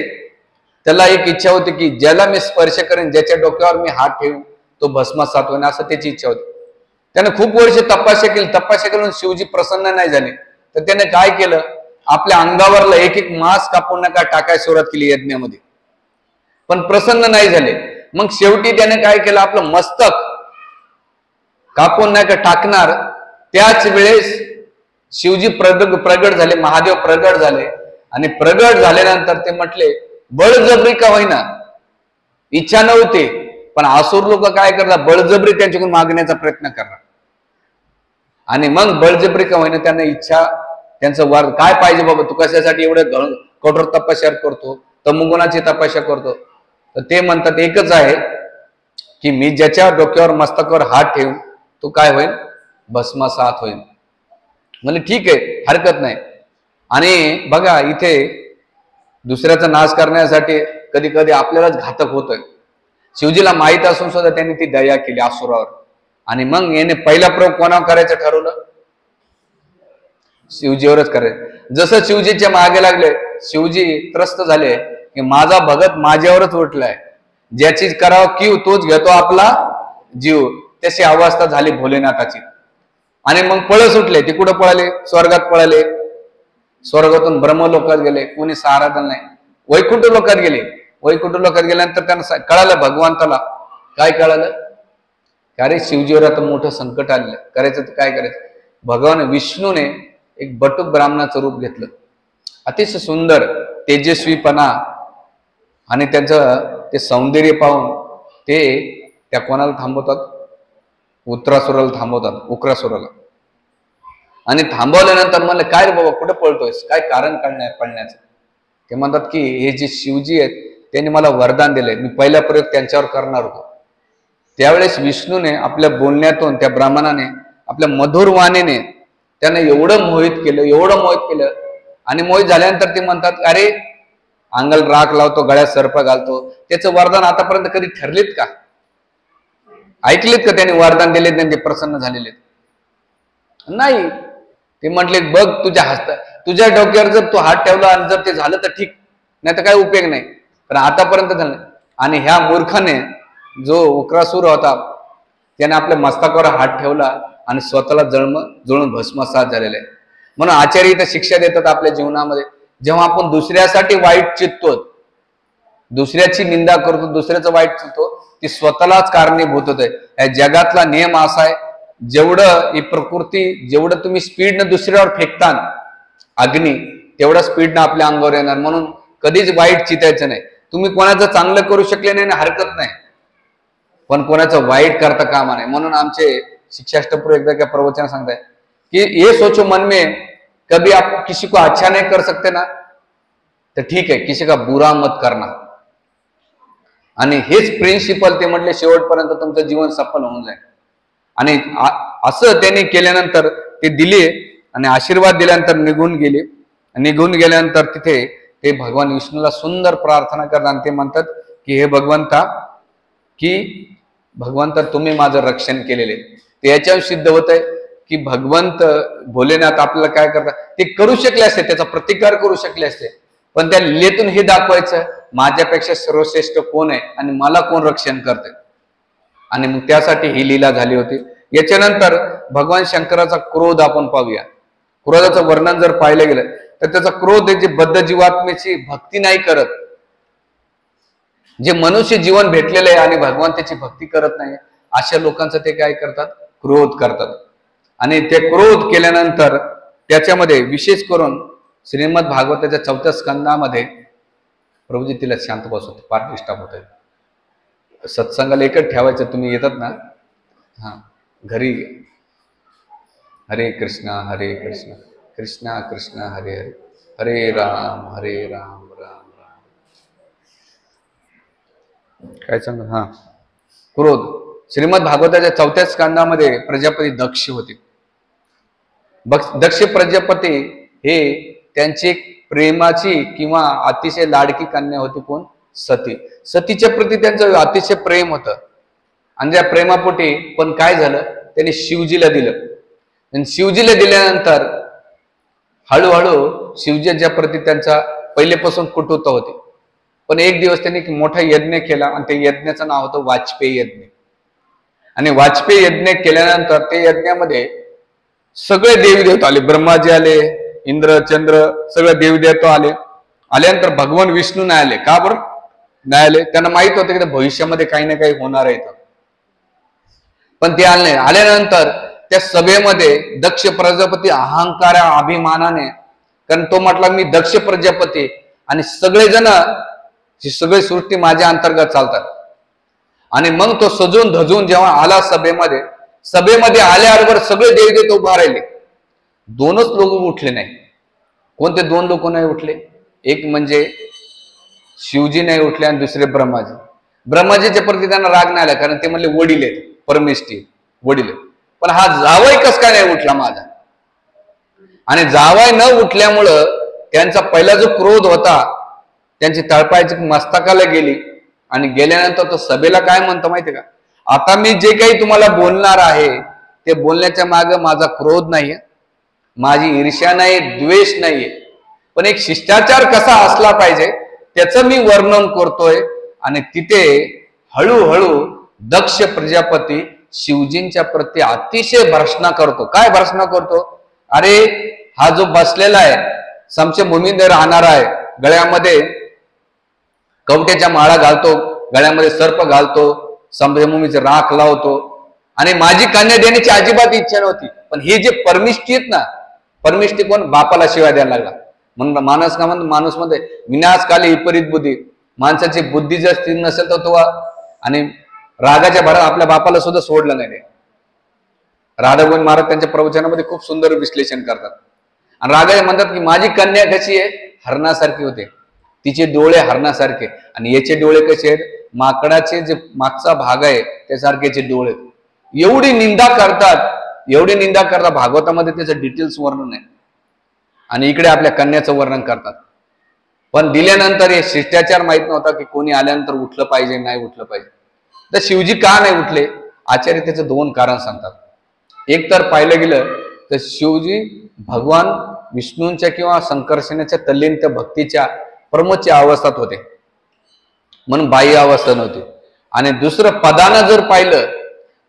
त्याला एक इच्छा होती की ज्याला मी स्पर्श करेन, ज्याच्या डोक्यावर मी हात ठेवून तो भस्मसात होईल, असं त्याची इच्छा होती. त्याने खूप वर्ष तपस्या केली. तपस्या करून शिवजी प्रसन्न नाही झाले, तर त्याने काय केलं, आपल्या अंगावरला एक मांस कापून नका टाकायला सुरुवात केली यज्ञामध्ये, पण प्रसन्न नाही झाले. मग शेवटी त्याने काय केलं, आपलं मस्तक कापून नाही का टाकणार. त्याच वेळेस शिवजी प्रगट झाले, महादेव प्रगट झाले, आणि प्रगट झाल्यानंतर ते म्हटले बळजबरी का होईना, इच्छा नव्हती, पण आसुर लोक काय करतात, बळजबरी त्यांच्याकडून मागण्याचा प्रयत्न करणार. आणि मग बळजबरी का होईना त्यांना इच्छा, त्यांचं वर काय पाहिजे बाबा, तू कशासाठी एवढं कठोर तपस्या करतो, तमोगुणाची तपस्या करतो? तर ते म्हणतात एकच आहे की मी ज्याच्या डोक्यावर मस्तकावर हात ठेवून तो काय होईल, भस्मसात होईल. म्हणजे ठीक आहे, हरकत नाही. आणि बघा इथे दुसऱ्याचा नाश करण्यासाठी कधी कधी आपल्यालाच घातक होतोय. शिवजीला माहित असून सुद्धा त्यांनी ती दया केली असुरावर. आणि मग याने पहिला प्रयोग कोणावर करायचं ठरवलं? शिवजीवरच करायचं. जसं शिवजीच्या मागे लागले, शिवजी त्रस्त झाले की माझा भगत माझ्यावरच उठलाय, ज्याची करावं कीव तोच घेतो आपला जीव. तशी अवस्था झाली भोलेनाथाची. आणि मग पळ सुटले. ते कुठं पळाले? स्वर्गात पळाले. स्वर्गातून ब्रह्मलोकात गेले. कोणी सहारा नाही. वैकुंठ लोकात गेले. वैकुंठ लोकात गेल्यानंतर त्यांना कळालं, भगवंताला काय कळालं? अरे शिवजीवर आता मोठं संकट आलेलं, करायचं तर काय करायचं? भगवान विष्णूने एक बटुक ब्राह्मणाचं रूप घेतलं. अतिशय सुंदर तेजस्वीपणा आणि त्यांचं ते सौंदर्य पाहून ते त्या कोणाला थांबवतात? उत्तरासुराला थांबवतात, उक्रासुराला. आणि थांबवल्यानंतर म्हणलं काय रे बाबा, कुठं पळतोयस? काय कारण पळण्याचं? ते म्हणतात की हे जे शिवजी आहेत त्यांनी मला वरदान दिलंय, मी पहिला प्रयोग त्यांच्यावर करणार होतो. त्यावेळेस विष्णूने आपल्या बोलण्यातून त्या ब्राह्मणाने आपल्या मधुर वाणीने त्यांना एवढं मोहित केलं, एवढं मोहित केलं. आणि मोहित झाल्यानंतर ते म्हणतात अरे अंगाला राख लावतो, गळ्यात सर्प घालतो. त्याचं वरदान आतापर्यंत कधी ठरलेत का? ऐकलेत का त्यांनी वरदान दिले, त्यांनी प्रसन्न झालेले नाही? ते म्हटले बघ तुझ्या डोक्यावर जर तू हात ठेवला आणि जर ते झालं तर ठीक, नाही तर काय उपयोग नाही. पण आतापर्यंत झालं. आणि ह्या मूर्खाने जो उक्रासूर होता त्याने आपल्या मस्तकावर हात ठेवला आणि स्वतःला जळून भस्मसात झालेले आहे. म्हणून आचार्य इथं शिक्षा देतात आपल्या जीवनामध्ये, जेव्हा आपण दुसऱ्यासाठी वाईट चित्तो, दुसऱ्याची निंदा करतो, दुसऱ्याचं वाईट चित्तो, ती स्वतःलाच कारणीभूत होते. या जगातला नियम असा आहे, जेवढं ही प्रकृती, जेवढं तुम्ही स्पीडनं दुसऱ्यावर फेकता अग्नी, तेवढं स्पीडनं आपल्या अंगावर येणार. म्हणून कधीच वाईट चितायचं नाही. तुम्ही कोणाचं चांगलं करू शकले नाही हरकत नाही, पण कोणाचं वाईट करता कामा नाही. म्हणून आमचे शिक्षाष्टपुर एकदा क्या प्रवचन सांगताय कि ये सोचो मन में, कभी आप किसी को अच्छा नहीं कर सकते ना, तर ठीक आहे, किसी का बुरा मत करना. आणि हेच प्रिन्सिपल ते म्हटले शेवटपर्यंत तुमचं जीवन सफल होऊन जाईल. आणि असं त्यांनी केल्यानंतर ते दिले आणि आशीर्वाद दिल्यानंतर निघून गेल्यानंतर तिथे ते भगवान विष्णूला सुंदर प्रार्थना करतात. आणि ते म्हणतात की हे भगवंता तुम्ही माझं रक्षण केलेले. ते याच्यावर सिद्ध होत आहे की भगवंत भोलेनाथ आपल्याला काय करतात, ते करू शकले असते, त्याचा प्रतिकार करू शकले असते, पण त्या लीलेतून हे दाखवायचं माझ्यापेक्षा सर्वश्रेष्ठ कोण आहे आणि मला कोण रक्षण करते. आणि मग त्यासाठी ही लीला झाली होती. याच्यानंतर भगवान शंकराचा क्रोध आपण पाहूया. क्रोधाचं वर्णन जर पाहिलं गेलं तर त्याचा क्रोध जे बद्ध जीवात्मेची भक्ती नाही करत, जे मनुष्य जीवन भेटलेलं आहे आणि भगवान त्याची भक्ती करत नाही, अशा लोकांचं ते काय करतात? क्रोध करतात. आणि ते क्रोध केल्यानंतर त्याच्यामध्ये विशेष करून श्रीमद भागवताच्या 4थ्या स्कंदामध्ये प्रभूजी तिला शांत बसवते, फार डिस्टर्ब होत आहे. सत्संगाला एकच ठेवायचं, तुम्ही येतात ना हा घरी. हरे कृष्णा कृष्णा कृष्णा हरे हरे, हरे राम राम राम. काय सांग? हा क्रोध. श्रीमद भागवताच्या 4थ्या स्कंदामध्ये प्रजापती दक्ष होते. दक्ष प्रजापती हे त्यांची प्रेमाची किंवा अतिशय लाडकी कन्या होती. कोण? सती. सतीच्या प्रती त्यांचं अतिशय प्रेम होतं. आणि त्या प्रेमापोटी पण काय झालं, त्यांनी शिवजीला दिलं. आणि शिवजीला दिल्यानंतर हळूहळू शिवजीच्या प्रती त्यांचा पहिलेपासून कुटुंबता होते. पण एक दिवस त्यांनी मोठा यज्ञ केला आणि ते यज्ञाचं नाव होतं वाजपेयी यज्ञ. आणि वाजपेयी यज्ञ केल्यानंतर ते यज्ञामध्ये सगळे देवी देवता आले. ब्रह्माजी आले, इंद्र चंद्र सगळे देवी देवता आले. आल्यानंतर भगवान विष्णू नाही आले. का बरं नाही आले? त्यांना माहित होतं की भविष्यामध्ये काही ना काही होणार आहे, पण ते आले नाही. आल्यानंतर त्या सभेमध्ये दक्ष प्रजापती अहंकारा अभिमानाने, कारण तो म्हटला मी दक्ष प्रजापती आणि सगळेजण सगळी सृष्टी माझ्या अंतर्गत चालतात. आणि मग तो सजून धजून जेव्हा आला सभेमध्ये आल्याबरोबर सगळे देवदेवते उभा राहिले. दोनच लोक उठले नाही. कोणते दोन लोक नाही उठले? एक म्हणजे शिवजी नाही उठले आणि दुसरे ब्रह्माजी. ब्रह्माजीच्या प्रती त्यांना राग नाही आला, कारण ते म्हणले वडील आहेत, परमेष्ठी वडील. पण हा जावई कस काय नाही उठला माझा? आणि जावई न उठल्यामुळं त्यांचा पहिला जो क्रोध होता त्यांची तळपायाची मस्तकाला गेली आणि गेल्यानंतर तो सभेला काय म्हणतो माहितीये का, आता मी जे काही तुम्हाला बोलणार आहे ते बोलण्याच्या मागे माझा क्रोध नाहीये, माझी ईर्ष्या नाही, द्वेष नाहीये, पण एक शिष्टाचार कसा असला पाहिजे त्याचं मी वर्णन करतोय. आणि तिथे हळूहळू दक्ष प्रजापती शिवजींच्या प्रती अतिशय भर्सना करतो. काय भर्सना करतो, अरे हा जो बसलेला आहे समशभूमीमध्ये राहणारा आहे, गळ्यामध्ये कवट्याच्या माळा घालतो, गळ्यामध्ये सर्प घालतो, समशभूमीचे राख लावतो, आणि माझी कन्या देण्याची अजिबात इच्छा नव्हती. पण हे जे परमिष्ठी आहेत ना, परमिष्ठी कोण, बापाला शिवाय द्यायला लागला. म्हणून माणूस मध्ये विनाशकाली विपरीत बुद्धी, माणसाची बुद्धी जर स्थिर नसेल तर तो, आणि रागाच्या भरात आपल्या बापाला सुद्धा सोडलं नाही. राधागोविंद महाराज त्यांच्या प्रवचनामध्ये खूप सुंदर विश्लेषण करतात. आणि रागाचे म्हणतात की माझी कन्या कशी आहे, हरणासारखी होते, तिचे डोळे हरणासारखे, आणि याचे डोळे कसे आहेत, माकडाचे जे मागचा भाग आहे त्यासारखेचे डोळे. एवढी निंदा करतात भागवतामध्ये त्याचं डिटेल्स वर्णन आहे. आणि इकडे आपल्या कन्याचं वर्णन करतात. पण दिल्यानंतर हे शिष्टाचार माहित नव्हता की कोणी आल्यानंतर उठलं पाहिजे नाही उठलं पाहिजे. तर शिवजी का नाही उठले, आचार्य त्याचं 2 कारण सांगतात. एक तर पाहिलं गेलं तर शिवजी भगवान विष्णूंच्या किंवा संकर्षणाच्या तल्लीन भक्तीच्या प्रमोदच्या अवस्थेत होते, म्हणून बाह्य अवस्था नव्हती. आणि दुसरं पदानं जर पाहिलं,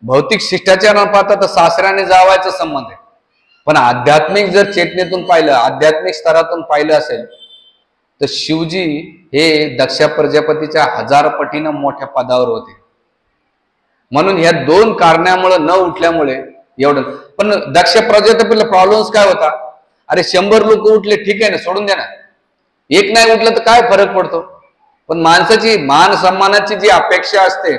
भौतिक शिष्टाचार पाहता तर सासऱ्याने जावायचा संबंध आहे, पण आध्यात्मिक जर चेतनेतून पाहिलं, आध्यात्मिक स्तरातून पाहिलं असेल तर शिवजी हे दक्ष प्रजापतीच्या 1000 पटीनं मोठ्या पदावर होते. म्हणून ह्या 2 कारणामुळे न उठल्यामुळे एवढं. पण दक्ष प्रजापतीला प्रॉब्लेम्स काय होता, अरे 100 लोक उठले ठीक आहे ना, सोडून द्या ना, एक नाही उठलं तर काय फरक पडतो. पण माणसाची मान सन्मानाची जी अपेक्षा असते,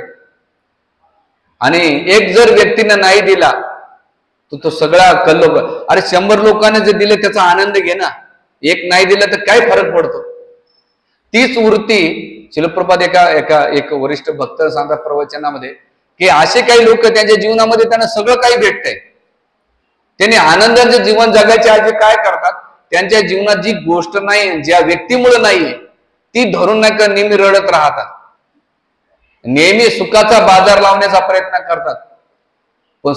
आणि एक जर व्यक्तीनं नाही दिला तर तो सगळा कल्लोळ. अरे 100 लोकांनी जे दिले त्याचा आनंद घे ना, एक नाही दिला तर काय फरक पडतो. तीच वृत्ती शिलप्रपाद एक वरिष्ठ भक्त सांगतात प्रवचनामध्ये की असे काही लोक त्यांच्या जीवनामध्ये त्यांना सगळं काही भेटतंय, त्यांनी आनंदाचे जीवन जगायच्या आधी काय करतात, त्यांच्या जीवनात जी गोष्ट नाही, ज्या व्यक्तीमुळे नाहीये ती धरून नाही का नेहमी रडत राहतात, नेहमी सुखाचा बाजार लावण्याचा प्रयत्न करतात. पण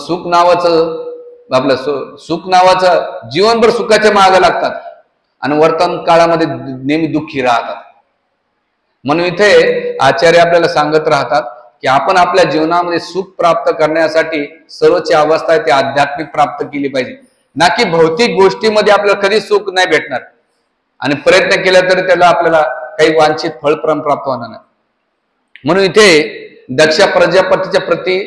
सुख नावाचं जीवनभर सुखाच्या मागे लागतात आणि वर्तमान काळामध्ये नेहमी दुःखी राहतात. म्हणून इथे आचार्य आपल्याला सांगत राहतात की आपण आपल्या जीवनामध्ये सुख प्राप्त करण्यासाठी सर्वोच्च अवस्था आहे ती आध्यात्मिक प्राप्त केली पाहिजे, ना की भौतिक गोष्टीमध्ये आपल्याला कधी सुख नाही भेटणार, आणि प्रयत्न केला तरी त्याला आपल्याला काही वांछित फळ प्राप्त होणार नाही. म्हणून इथे दक्ष प्रजापतीच्या प्रती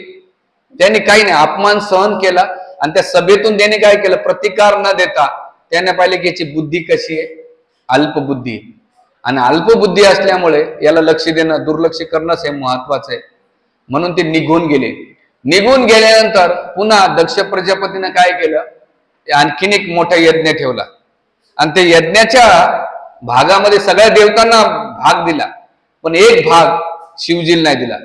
त्यांनी काही नाही, अपमान सहन केला, आणि त्या सभेतून त्याने काय केलं, प्रतिकार न देता त्याने पाहिले की याची बुद्धी कशी आहे, अल्पबुद्धी. आणि अल्पबुद्धी असल्यामुळे याला लक्ष देणं, दुर्लक्ष करणंच हे महत्वाचं आहे. म्हणून ते निघून गेले. निघून गेल्यानंतर पुन्हा दक्ष प्रजापतीने काय केलं, आणखीन एक मोठा यज्ञ ठेवला, आणि ते यज्ञाच्या भागामध्ये सगळ्या देवतांना भाग दिला, पण एक भाग शिवजीला नाही दिला.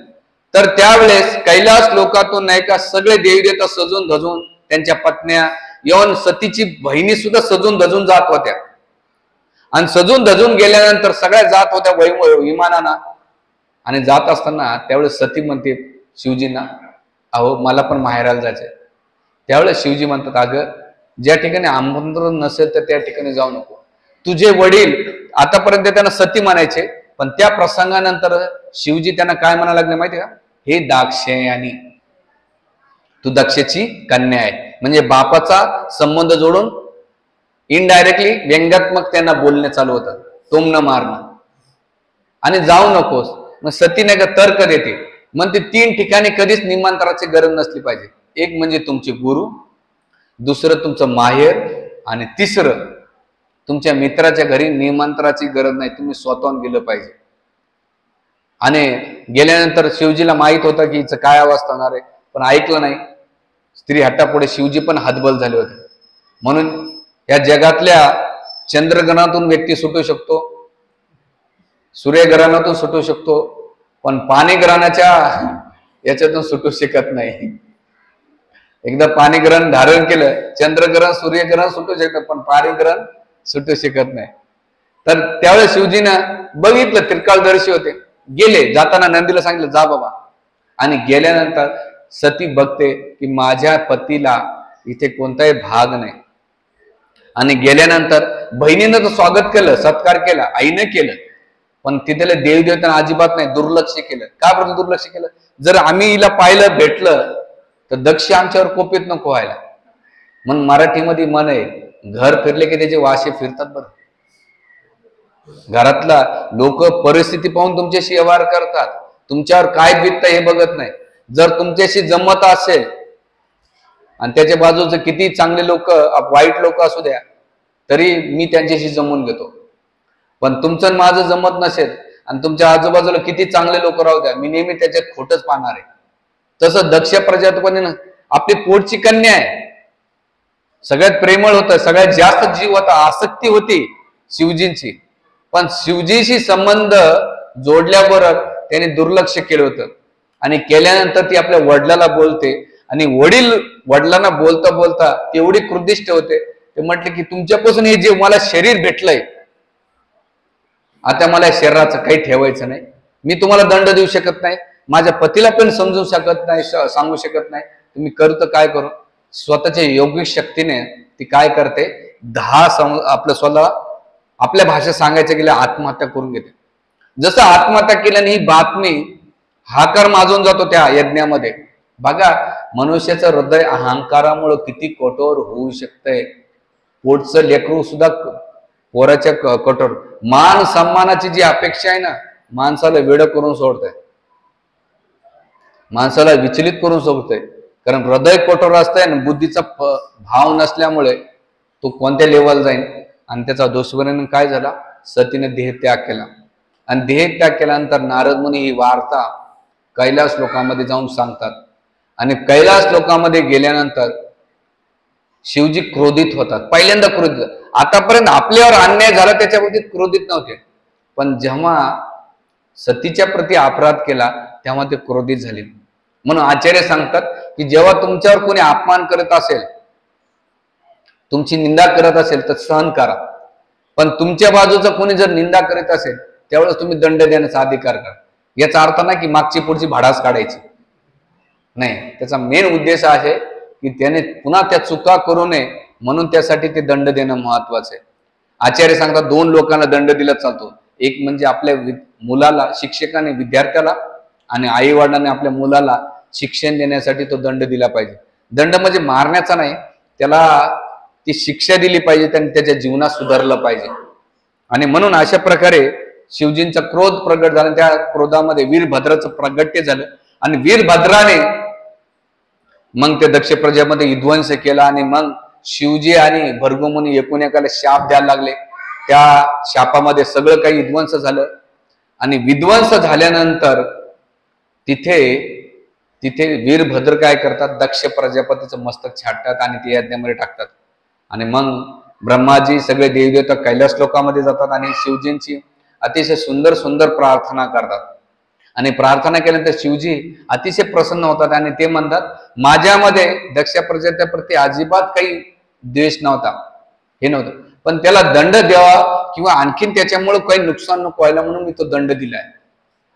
तर त्यावेळेस कैलास लोकातून नाही का सगळे देवी देवता सजून धजून, त्यांच्या पत्न्या येऊन सतीची बहिणी सुद्धा सजून धजून जात होत्या, आणि सजून धजून गेल्यानंतर सगळ्या जात होत्या विमानाना. आणि जात असताना त्यावेळेस सती म्हणते शिवजींना, अहो मला पण माहेराला जायचंय. त्यावेळेस शिवजी म्हणतात, अगं ज्या ठिकाणी आमंत्रण नसेल तर त्या ठिकाणी जाऊ नको. तुझे वडील आतापर्यंत त्यांना सती म्हणायचे, पण त्या प्रसंगानंतर शिवजी त्यांना काय म्हणायला लागले माहितीये का, हे दाक्षायणी, तू दक्षची कन्या आहे. म्हणजे बापाचा संबंध जोडून इनडायरेक्टली व्यंगात्मक त्यांना बोलणे चालू होतं, टोमणं मारणं, आणि जाऊ नकोस. मग सती नाही का तर्क देते, म्हणते 3 ठिकाणी कधीच निमंत्रणाची गरज नसली पाहिजे. एक म्हणजे तुमचे गुरु, दुसरं तुमचं माहेर, आणि तिसरं तुमच्या मित्राच्या घरी निमंत्रणाची गरज नाही, तुम्ही स्वतःहून गेलं पाहिजे. आणि गेल्यानंतर शिवजीला माहित होतं की हिचं काय अवस्था होणार आहे, पण ऐकलं नाही. स्त्री हट्टापुढे शिवजी पण हतबल झाले होते. म्हणून या जगातल्या चंद्रग्रहणातून व्यक्ती सुटू शकतो, सूर्यग्रहणातून सुटू शकतो, पण पाणीग्रहणाच्या याच्यातून सुटू शकत नाही. एकदा पाणीग्रहण धारण केलं, चंद्रग्रहण सूर्यग्रहण सुटू शकतं, पण पाणीग्रहण सुटू शकत नाही. तर त्यावेळेस शिवजीनं बघितलं त्रिकाळदर्शी होते, गेले. जाताना नंदीला सांगितलं जा बाबा. आणि गेल्यानंतर सती बघते की माझ्या पतीला इथे कोणताही भाग नाही. आणि गेल्यानंतर बहिणीनं तर स्वागत केलं, सत्कार केला, आईनं केलं, पण तिथले देवदेवतांना अजिबात नाही, दुर्लक्ष केलं. का बरं दुर्लक्ष केलं? जर आम्ही हिला पाहिलं भेटलं तर दक्ष आमच्यावर कोपित नको व्हायला. म्हणून मराठीमध्ये म्हण आहे, घर फिरले की त्याचे वाशे फिरतात. बरं, घरातला लोक परिस्थिती पाहून तुमच्याशी व्यवहार करतात, तुमच्यावर काय बीततं हे बघत नाही. जर तुमच्याशी जमत असेल आणि त्याच्या बाजूचे किती चांगले लोक, वाईट लोक असू द्या, तरी मी त्यांच्याशी जमून घेतो. पण तुमचं माझं जमत नसेल आणि तुमच्या आजूबाजूला किती चांगले लोक राहू द्या, मी नेहमी त्याच्यात खोटच पाहणार आहे. तसं दक्ष प्रजापतीने आपली पोटची कन्या आहे, सगळ्यात प्रेमळ होतं, सगळ्यात जास्त जीव होता, आसक्ती होती शिवजींची. पण शिवजीशी संबंध जोडल्याबरोबर त्याने दुर्लक्ष केलं होतं. आणि केल्यानंतर ती आपल्या वडिलाला बोलते आणि वडिलांना बोलता बोलता तेवढी क्रुद्धिष्ट होते, ते म्हटले की तुमच्यापासून हे जे मला शरीर भेटलंय, आता मला शरीराचं काही ठेवायचं नाही. मी तुम्हाला दंड देऊ शकत नाही, माझ्या पतीला पण समजू शकत नाही, सांगू शकत नाही. तुम्ही करू तर काय करू? स्वतःच्या योगिक शक्तीने ती काय करते, आपलं स्वतः आपल्या भाषेत सांगायचं गेलं आत्महत्या करून घेते. जसं आत्महत्या केल्याने ही बातमी हाकार माजून जातो त्या यज्ञामध्ये. बघा, मनुष्याचं हृदय अहंकारामुळे किती कठोर होऊ शकतंय. पोटचं लेकरू सुद्धा पोराच्या कठोर. मान सन्मानाची जी अपेक्षा आहे ना, माणसाला वेड करून सोडतंय, माणसाला विचलित करून सोडतंय. कारण हृदय कठोर असतंय आणि बुद्धीचा भाव नसल्यामुळे तो कोणत्या लेवल जाईल. आणि त्याचा दुष्परिणाम काय झाला? सतीने देहत्याग केला. आणि देहत्याग केल्यानंतर नारद मुनी ही वार्ता कैलास लोकांमध्ये जाऊन सांगतात. आणि कैलास लोकांमध्ये गेल्यानंतर शिवजी क्रोधित होतात. पहिल्यांदा क्रोधित, आतापर्यंत आपल्यावर अन्याय झाला त्याच्यामध्ये क्रोधित नव्हते, पण जेव्हा सतीच्या प्रती अपराध केला तेव्हा ते क्रोधित झाले. म्हणून आचार्य सांगतात की जेव्हा तुमच्यावर कोणी अपमान करत असेल, तुमची निंदा करत असेल तर सहन करा. पण तुमच्या बाजूचा कोणी जर निंदा करीत असेल त्यावेळेस तुम्ही दंड देण्याचा अधिकार करा. याचा अर्थ नाही की मागची पुढची भाडास काढायची नाही. त्याचा मेन उद्देश आहे की त्याने पुन्हा त्या चुका करू नये, म्हणून त्यासाठी ते दंड देणं महत्वाचं आहे. आचार्य सांगतात दोन लोकांना दंड दिला चालतो. एक म्हणजे आपल्या मुलाला, शिक्षकाने विद्यार्थ्याला, आणि आई वडिलांनी आपल्या मुलाला शिक्षण देण्यासाठी तो दंड दिला पाहिजे. दंड म्हणजे मारण्याचा नाही, त्याला ती शिक्षा दिली पाहिजे, त्यांनी त्याच्या जीवनात सुधारलं पाहिजे. आणि म्हणून अशा प्रकारे शिवजींचा क्रोध प्रगट झाला. त्या क्रोधामध्ये वीरभद्राचं प्रागट्य झालं आणि वीरभद्राने मग त्या दक्ष प्रजामध्ये विध्वंस केला. आणि मग शिवजी आणि भर्गुमुनी एकूण एकाला शाप द्यायला लागले. त्या शापामध्ये सगळं काही विध्वंस झालं. आणि विध्वंस झाल्यानंतर तिथे वीरभद्र काय करतात, दक्ष प्रजापतीचं मस्तक छाटतात आणि ते यज्ञामध्ये टाकतात. आणि मग ब्रह्माजी सगळे देवदेवता कैलास लोकांमध्ये जातात आणि शिवजींची अतिशय सुंदर सुंदर प्रार्थना करतात. आणि प्रार्थना केल्यानंतर शिवजी अतिशय प्रसन्न होतात आणि ते म्हणतात माझ्यामध्ये दक्ष प्रजापतीप्रती अजिबात काही द्वेष नव्हता, हे नव्हतं, पण त्याला दंड द्यावा किंवा आणखीन त्याच्यामुळे काही नुकसान नको व्हायला म्हणून मी तो दंड दिलाय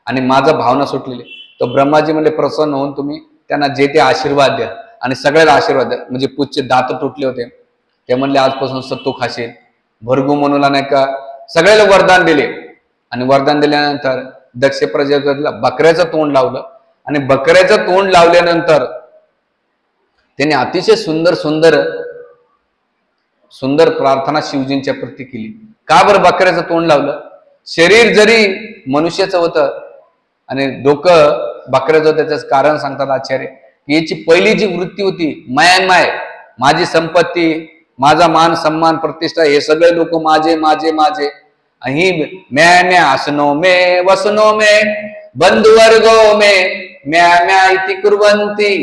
आणि माझा भावना सुटलेली. तर ब्रह्माजी म्हणले प्रसन्न होऊन तुम्ही त्यांना जे ते आशीर्वाद द्या. आणि सगळ्याला आशीर्वाद द्या. म्हणजे पूजचे दात तुटले होते, ते म्हणले आजपासून सत्तू खाशील. भर्गुमुनीला नाही का सगळ्याला वरदान दिले. आणि वरदान दिल्यानंतर दक्ष प्रजापतीला बकऱ्याचं तोंड लावलं. आणि बकऱ्याचं तोंड लावल्यानंतर त्यांनी अतिशय सुंदर सुंदर सुंदर प्रार्थना शिवजींच्या प्रती केली. का बरं बकऱ्याचं तोंड लावलं? शरीर जरी मनुष्याचं होतं आणि डोकं बकऱ्याचं होतं, त्याचं कारण सांगतात आचार्य की याची पहिली जी वृत्ती होती माय, माझी संपत्ती, माझा मान सन्मान प्रतिष्ठा, हे सगळे लोक माझे माझे माझे. ही म्या असनो मे वसनो मे बंधुवर्गो मे म्या इति कुर्वन्ति.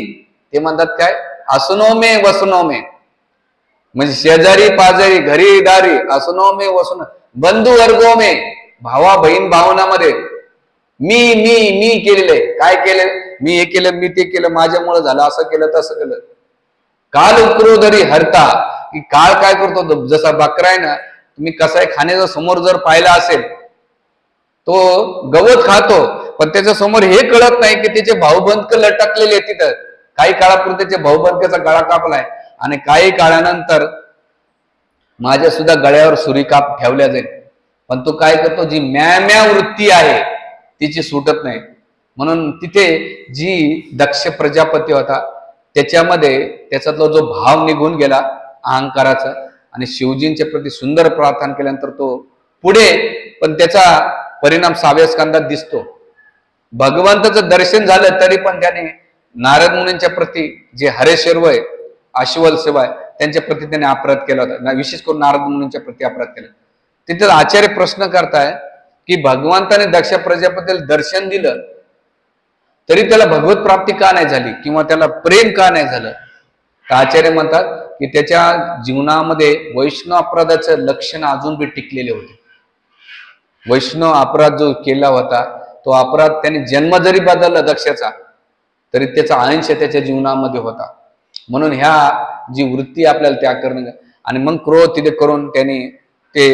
ते म्हणतात काय, असनो मे वसनो मे, म्हणजे शेजारी पाजारी घरी दारी, असनो मे वसनो बंधू वर्गो मे, भावा बहीण भावनामध्ये मी केलेले, काय केले, मी हे केलं, मी ते केलं, माझ्यामुळे झालं, असं केलं तसं केलं. काल क्रोधरी हरता, की काळ काय करतो, जसा बकरा आहे ना, तुम्ही कसाय खाण्याचा समोर जर पाहिला असेल तो गवत खातो, पण त्याच्या समोर हे कळत नाही की त्याचे भाऊबंद लटकलेले आहेत तिथं. काही काळापूर्वी त्याच्या भाऊबंदचा गळा कापलाय आणि काही काळानंतर माझ्या सुद्धा गळ्यावर सुरीकाप ठेवल्या जाईल. पण तो काय करतो, जी म्या वृत्ती आहे तिची सुटत नाही. म्हणून तिथे जी दक्ष प्रजापती होता त्याच्यामध्ये त्याच्यातला जो भाव निघून गेला अहंकाराचा, आणि शिवजींच्या प्रती सुंदर प्रार्थना केल्यानंतर तो पुढे, पण त्याचा परिणाम 6व्या स्कंदात दिसतो. भगवंताचं दर्शन झालं तरी पण त्याने नारद मुनींच्या प्रती जे हरेश्वर आशिवल सेवा त्यांच्या प्रती त्याने अपराध केला होता, विशेष करून नारद मुनींच्या प्रती अपराध केला. तिथे आचार्य प्रश्न करताय की भगवंताने दक्ष प्रजापतीला दर्शन दिलं तरी त्याला भगवत प्राप्ती का नाही झाली, किंवा त्याला प्रेम का नाही झालं? तर आचार्य म्हणतात की त्याच्या जीवनामध्ये वैष्णव अपराधाचं लक्षण अजून बी टिकलेले होते. वैष्णव अपराध जो केला होता तो अपराध त्याने जन्म जरी बदलला दक्षाचा तरी त्याचा अंश त्याच्या जीवनामध्ये होता. म्हणून ह्या जी वृत्ती आपल्याला त्याग करणं, आणि मग क्रोध तिथे करून त्यांनी ते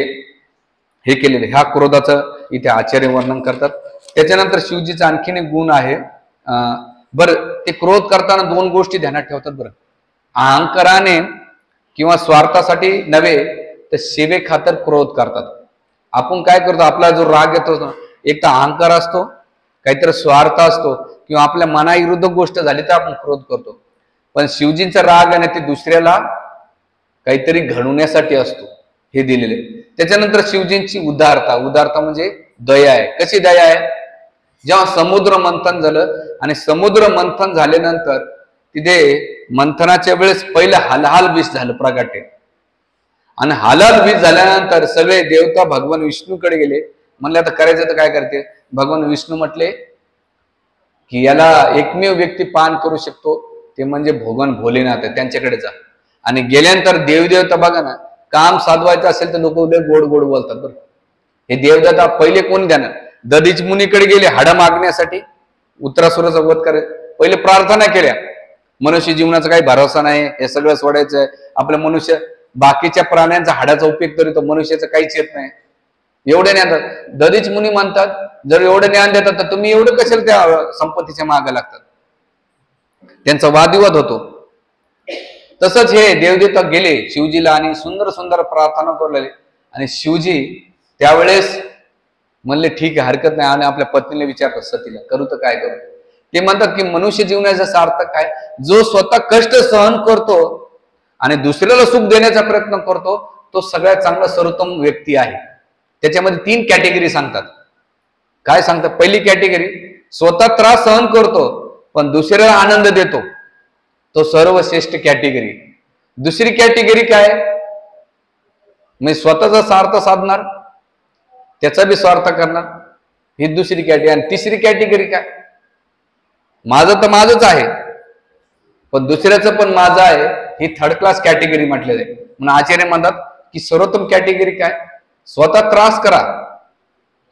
हे केलेले, ह्या क्रोधाचं इथे आचार्य वर्णन करतात. त्याच्यानंतर शिवजीचा आणखीन एक गुण आहे. बरं, ते क्रोध करताना दोन गोष्टी ध्यानात ठेवतात. बरं, अहंकाराने किंवा स्वार्थासाठी नव्हे तर सेवे खातर क्रोध करतात. आपण काय करतो, आपला जो राग येतो एक तर अहंकार असतो, काहीतरी स्वार्थ असतो, किंवा आपल्या मनाविरुद्ध गोष्ट झाली तर आपण क्रोध करतो. पण शिवजींचा राग आहे ते दुसऱ्याला काहीतरी घडवण्यासाठी असतो, हे दिलेले. त्याच्यानंतर शिवजींची उदारता म्हणजे दया आहे. कशी दया आहे? जेव्हा समुद्र मंथन झालं आणि समुद्र मंथन झाल्यानंतर तिथे मंथनाच्या वेळेस पहिलं हलाहल विष झालं प्रगटे, आणि हलाहल विष झाल्यानंतर सगळे देवता भगवान विष्णूकडे गेले. म्हणले आता करायचं तर काय करते? भगवान विष्णू म्हटले की याला एकमेव व्यक्ती पान करू शकतो ते म्हणजे भगवान भोलेनाथ आहे, त्यांच्याकडे जा. आणि गेल्यानंतर देवदेवता बघा ना, काम साधवायचं असेल तर लोक गोड गोड बोलतात. बरं, हे देवदत्ता पहिले कोण द्यानं? दधीच मुनीकडे गेले हाडं मागण्यासाठी, उत्तरासुराचा वध करे. पहिले प्रार्थना केल्या, मनुष्य जीवनाचा काही भरोसा नाही, हे सगळं सोडायचंय. आपलं मनुष्य बाकीच्या प्राण्यांचा हाडाचा उपयोग करीतो, मनुष्याचं काहीच येत नाही. एवढे ज्ञान दधीच मुनी म्हणतात, जर एवढं ज्ञान देतात तर तुम्ही एवढं कशाला त्या संपत्तीच्या मागे लागतात? त्यांचा वादविवाद होतो. तसंच हे देवदेवता गेले शिवजीला आणि सुंदर सुंदर प्रार्थना करू. आणि शिवजी त्यावेळेस म्हणले ठीक आहे, हरकत नाही. आणि आपल्या पत्नीला विचारतात, सतीला, करू तर काय करू? ते म्हणतात की मनुष्य जीवनाचा सार्थ काय? जो स्वतः कष्ट सहन करतो आणि दुसऱ्याला सुख देण्याचा प्रयत्न करतो तो सगळ्यात चांगला सर्वोत्तम व्यक्ती आहे. त्याच्यामध्ये 3 कॅटेगरी सांगतात. काय सांगतात? पहिली कॅटेगरी, स्वतः त्रास सहन करतो पण दुसऱ्याला आनंद देतो, तो सर्वश्रेष्ठ कॅटेगरी. दुसरी कॅटेगरी काय? मी स्वतःचा स्वार्थ साधणार, त्याचा बी स्वार्थ करणार, ही दुसरी कॅटेगरी. आणि तिसरी कॅटेगरी काय? माझं तर माझंच आहे पण दुसऱ्याचं पण माझं आहे, ही थर्ड क्लास कॅटेगरी म्हटले जाईल. म्हणून आचार्य म्हणतात की सर्वोत्तम कॅटेगरी काय? स्वतः त्रास करा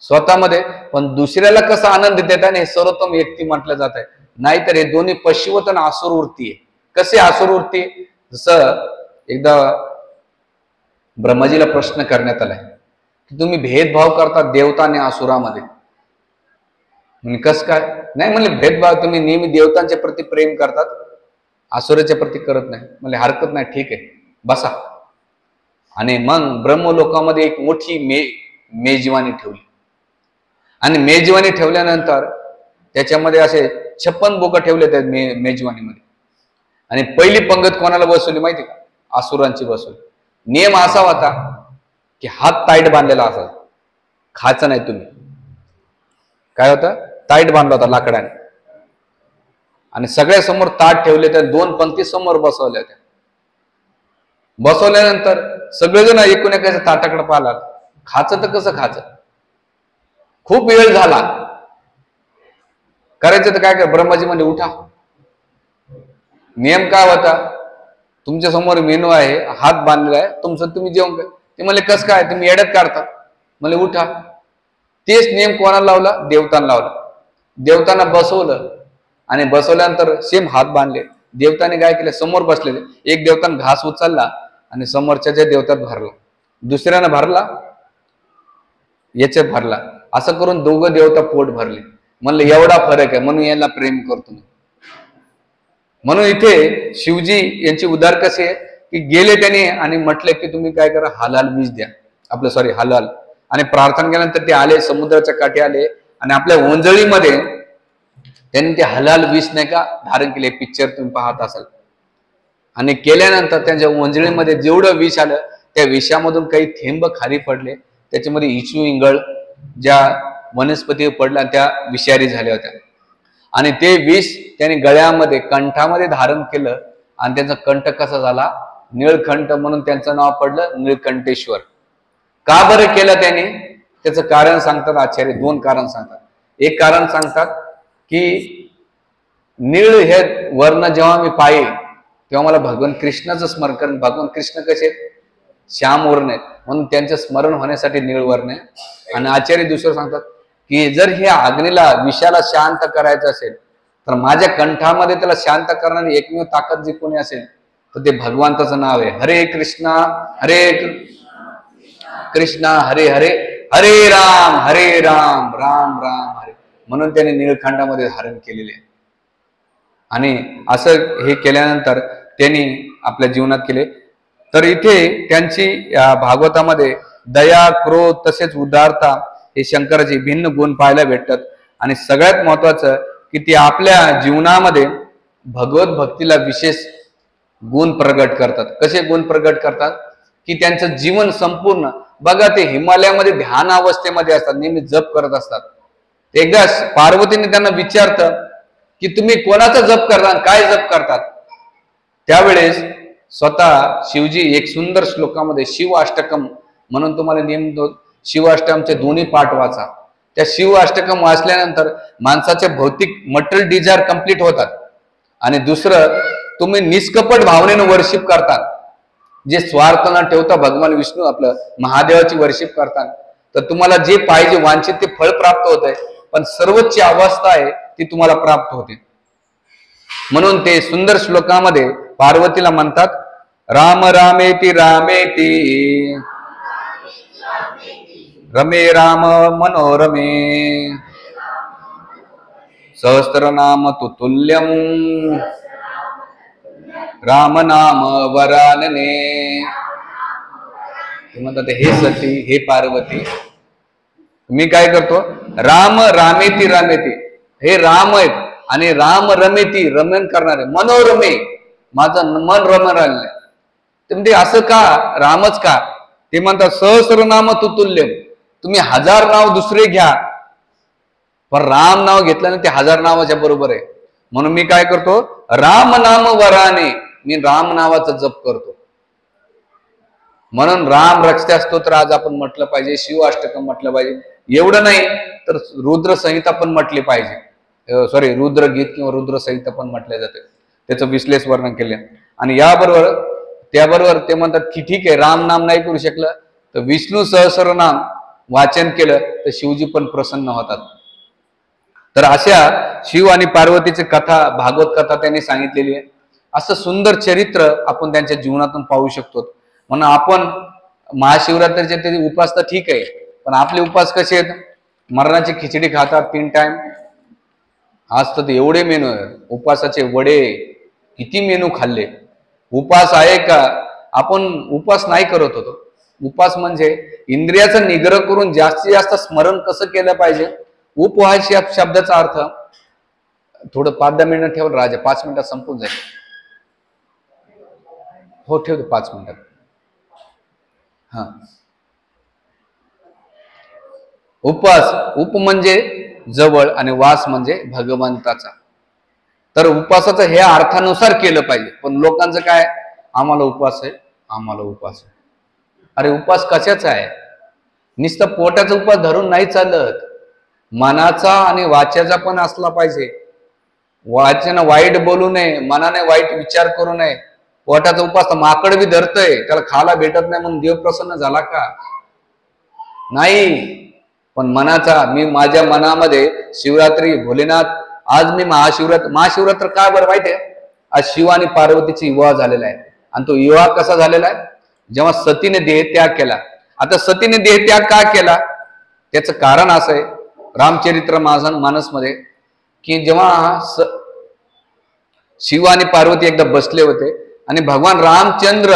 स्वतःमध्ये, पण दुसऱ्याला कसा आनंद देता हे सर्वोत्तम व्यक्ती म्हटलं जात आहे. नाहीतर हे दोन्ही पशुवत आणि आसुर वृत्ती आहे. कसे आसुर वृत्ती? जसं एकदा ब्रह्माजीला प्रश्न करण्यात आलाय की तुम्ही भेदभाव करता देवता आणि आसुरामध्ये. म्हणजे कस काय? नाही म्हणले, भेदभाव तुम्ही नेहमी देवतांच्या प्रती प्रेम करतात, आसुराच्या प्रती करत नाही. म्हणजे हरकत नाही, ठीक आहे, बसा. आणि मग ब्रह्मलोकामध्ये एक मोठी मेजवानी ठेवली. आणि मेजवानी ठेवल्यानंतर त्याच्यामध्ये असे 56 बोकं ठेवले त्या मेजवानीमध्ये. आणि पहिली पंगत कोणाला बसवली माहिती का? आसुरांची बसवली. नियम असा होता की हात ताईट बांधलेला असायचा, खायचं नाही तुम्ही. काय होतं? ताईट बांधला होता लाकडाने. आणि सगळ्या समोर ताट ठेवले, त्या 2 पंक्ती समोर बसवल्या होत्या. बसवल्यानंतर सगळेजण एकूण एकाच्या ताटाकडे पाहिला. खायचं तर कसं खायचं? खूप वेळ झाला, करायचं तर काय कर? ब्रह्माजी म्हणजे उठा. नियम काय होता? तुमच्या समोर मेनू आहे, हात बांधलेला आहे, तुमचं तुम्ही जेवण कर. ते म्हणले कस काय? तुम्ही येड्यात काढता. म्हणले उठा. तेच नियम कोणाला लावला? देवतांना लावला. देवतांना बसवलं आणि बसवल्यानंतर सेम हात बांधले. देवताने काय केलं? समोर बसलेले एक देवतान घास उचलला आणि समोरच्या देवतात भरला, दुसऱ्यानं भरला, याच्यात भरला. असं करून दोघं देवता पोट भरले. म्हणलं एवढा फरक आहे म्हणून याला प्रेम करतो. म्हणून इथे शिवजी यांची उदार कशी आहे की गेले त्याने आणि म्हटले की तुम्ही काय करा, हलाल विष द्या, आपलं हलाल. आणि प्रार्थना केल्यानंतर ते आले, समुद्राच्या काठी आले आणि आपल्या ओंजळीमध्ये त्यांनी ते हलाल विष नाही का धारण केले. पिक्चर तुम्ही पाहत असाल. आणि केल्यानंतर त्यांच्या ओंजळीमध्ये जेवढं विष आलं त्या विषामधून काही थेंब खाली पडले. त्याच्यामध्ये इचू इंगळ ज्या वनस्पती पडल्या त्या विषारी झाल्या होत्या. आणि ते विष त्यांनी गळ्यामध्ये कंठामध्ये धारण केलं आणि त्यांचा कंठ कसा झाला, निळकंठ, म्हणून त्यांचं नाव पडलं निळकंठेश्वर. का बरं केलं त्यांनी, त्याचं कारण सांगतात आचार्य. 2 कारण सांगतात. एक कारण सांगतात की निळ हे वर्ण जेव्हा मी पाहे तेव्हा मला भगवान कृष्णाचं स्मरण करेन. भगवान कृष्ण कसे श्याम वर्ण आहेत म्हणून त्यांचं स्मरण होण्यासाठी निळ वर्ण आहे. आणि आचार्य दुसरं सांगतात की जर हे अग्नीला विषाला शांत करायचं असेल तर माझ्या कंठामध्ये त्याला शांत करणारी एकमेव ताकद जी कोणी असेल तर ते भगवंताचं नाव आहे. हरे कृष्णा हरे हरे हरे राम राम राम हरे. म्हणून त्यांनी निळखंडामध्ये धारण केलेले आहे. आणि असं हे केल्यानंतर त्यांनी आपल्या जीवनात केले. तर इथे त्यांची भागवतामध्ये दया, क्रोध तसेच उदारता हे शंकराचे भिन्न गुण पाहायला भेटतात. आणि सगळ्यात महत्वाचं की ते आपल्या जीवनामध्ये भगवत भक्तीला विशेष गुण प्रगट करतात. कसे गुण प्रगट करतात की त्यांचं जीवन संपूर्ण बघा, ते हिमालयामध्ये ध्यान अवस्थेमध्ये असतात, नेहमी जप करत असतात. एकदा पार्वतीने त्यांना विचारतं की तुम्ही कोणाचा जप करता, काय जप करतात. त्यावेळेस स्वतः शिवजी एक सुंदर श्लोकामध्ये शिवाष्टकम म्हणून तुम्हाला नेमतो, शिवाष्टकमचे दोन्ही पाठ वाचा. त्या शिवाष्टकम वाचल्यानंतर माणसाचे भौतिक मटेरियल डिझायर कंप्लीट होतात. आणि दुसरं, तुम्ही निष्कपट भावनेनं वर्शिप करतात, जे स्वार्थ न ठेवता भगवान विष्णू आपलं महादेवाची वर्शिप करतात, तर तुम्हाला जे पाहिजे वांछित ते फळ प्राप्त होत आहे. पण सर्वोच्च अवस्था आहे ती तुम्हाला प्राप्त होते. म्हणून ते सुंदर श्लोकामध्ये पार्वतीला म्हणतात, राम रामेति रामेति रमे राम मनोरमे सहस्रनाम तुतुल्यम राम नाम वरानने. म्हणतात हे सती, हे पार्वती, मी काय करतो, राम रामेती रामेती, हे राम आहेत आणि राम रमेती, रमण करणारे, मनोरमे, माझं मन रमण राहिलंय. ते म्हणते असं का, रामच का. ते म्हणतात सहस्रनाम तुतुल्यम, तुम्ही 1000 नाव दुसरे घ्या पण राम नाव घेतलं ना ते 1000 नावाच्या बरोबर आहे. म्हणून मी काय करतो, राम नाम वराने, मी राम नावाचा जप करतो. म्हणून राम रक्षता स्तोत्र आज आपण म्हटलं पाहिजे, शिवाष्टकम म्हटलं पाहिजे. एवढं नाही तर रुद्र संहिता पण म्हटली पाहिजे, रुद्र गीत किंवा रुद्र संहिता पण म्हटले जाते, त्याचं विश्लेष वर्णन केले. आणि याबरोबर त्याबरोबर ते म्हणतात की ठीक आहे, राम नाम नाही करू शकलं तर विष्णू सहस्रनाम वाचन केलं तर शिवजी पण प्रसन्न होतात. तर अशा शिव आणि पार्वतीची कथा, भागवत कथा त्यांनी सांगितलेली आहे. असं सुंदर चरित्र आपण त्यांच्या जीवनातून पाहू शकतो. म्हणून आपण महाशिवरात्रीचे ते उपास तर ठीक आहे, पण आपले उपास कसे आहेत, मरणाची खिचडी खातात 3 टाइम. आज तर एवढे मेनू आहेत, उपासाचे वडे, किती मेनू खाल्ले. उपास आहे का, आपण उपास नाही करत होतो. उपास म्हणजे इंद्रियाचा निग्रह करून जास्तीत जास्त स्मरण कसं केलं पाहिजे. उपवास या शब्दाचा अर्थ, थोडं 5-10 मिनिटं ठेवलं राजा, 5 मिनिटात संपून जाईल. हो ठेवतो 5 मिनिटात. हा, उपवास, उप म्हणजे जवळ आणि वास म्हणजे भगवंताचा. तर उपवासाचं हे अर्थानुसार केलं पाहिजे. पण लोकांचं काय, आम्हाला उपवास आहे, आम्हाला उपवास आहे. अरे उपवास कशाचा आहे, नुसतं पोटाचा उपवास धरून नाही चालत, मनाचा आणि वाच्याचा पण असला पाहिजे. वाच्यानं वाईट बोलू नये, मनाने वाईट विचार करू नये. पोटाचा उपवास तर माकड बी धरतय, त्याला खायला भेटत नाही म्हणून देव प्रसन्न झाला का, नाही. पण मनाचा, मी माझ्या मनामध्ये शिवरात्री, भोलेनाथ, आज मी महाशिवरात्र काय बरं माहिती आहे, आज शिव आणि पार्वतीचा विवाह झालेला आहे. आणि तो विवाह कसा झालेला आहे, जेव्हा सतीने देह त्याग केला. आता सतीने देह त्याग का केला, त्याचं कारण असं आहे रामचरित्र मानसमध्ये की जेव्हा शिव आणि पार्वती एकदा बसले होते आणि भगवान रामचंद्र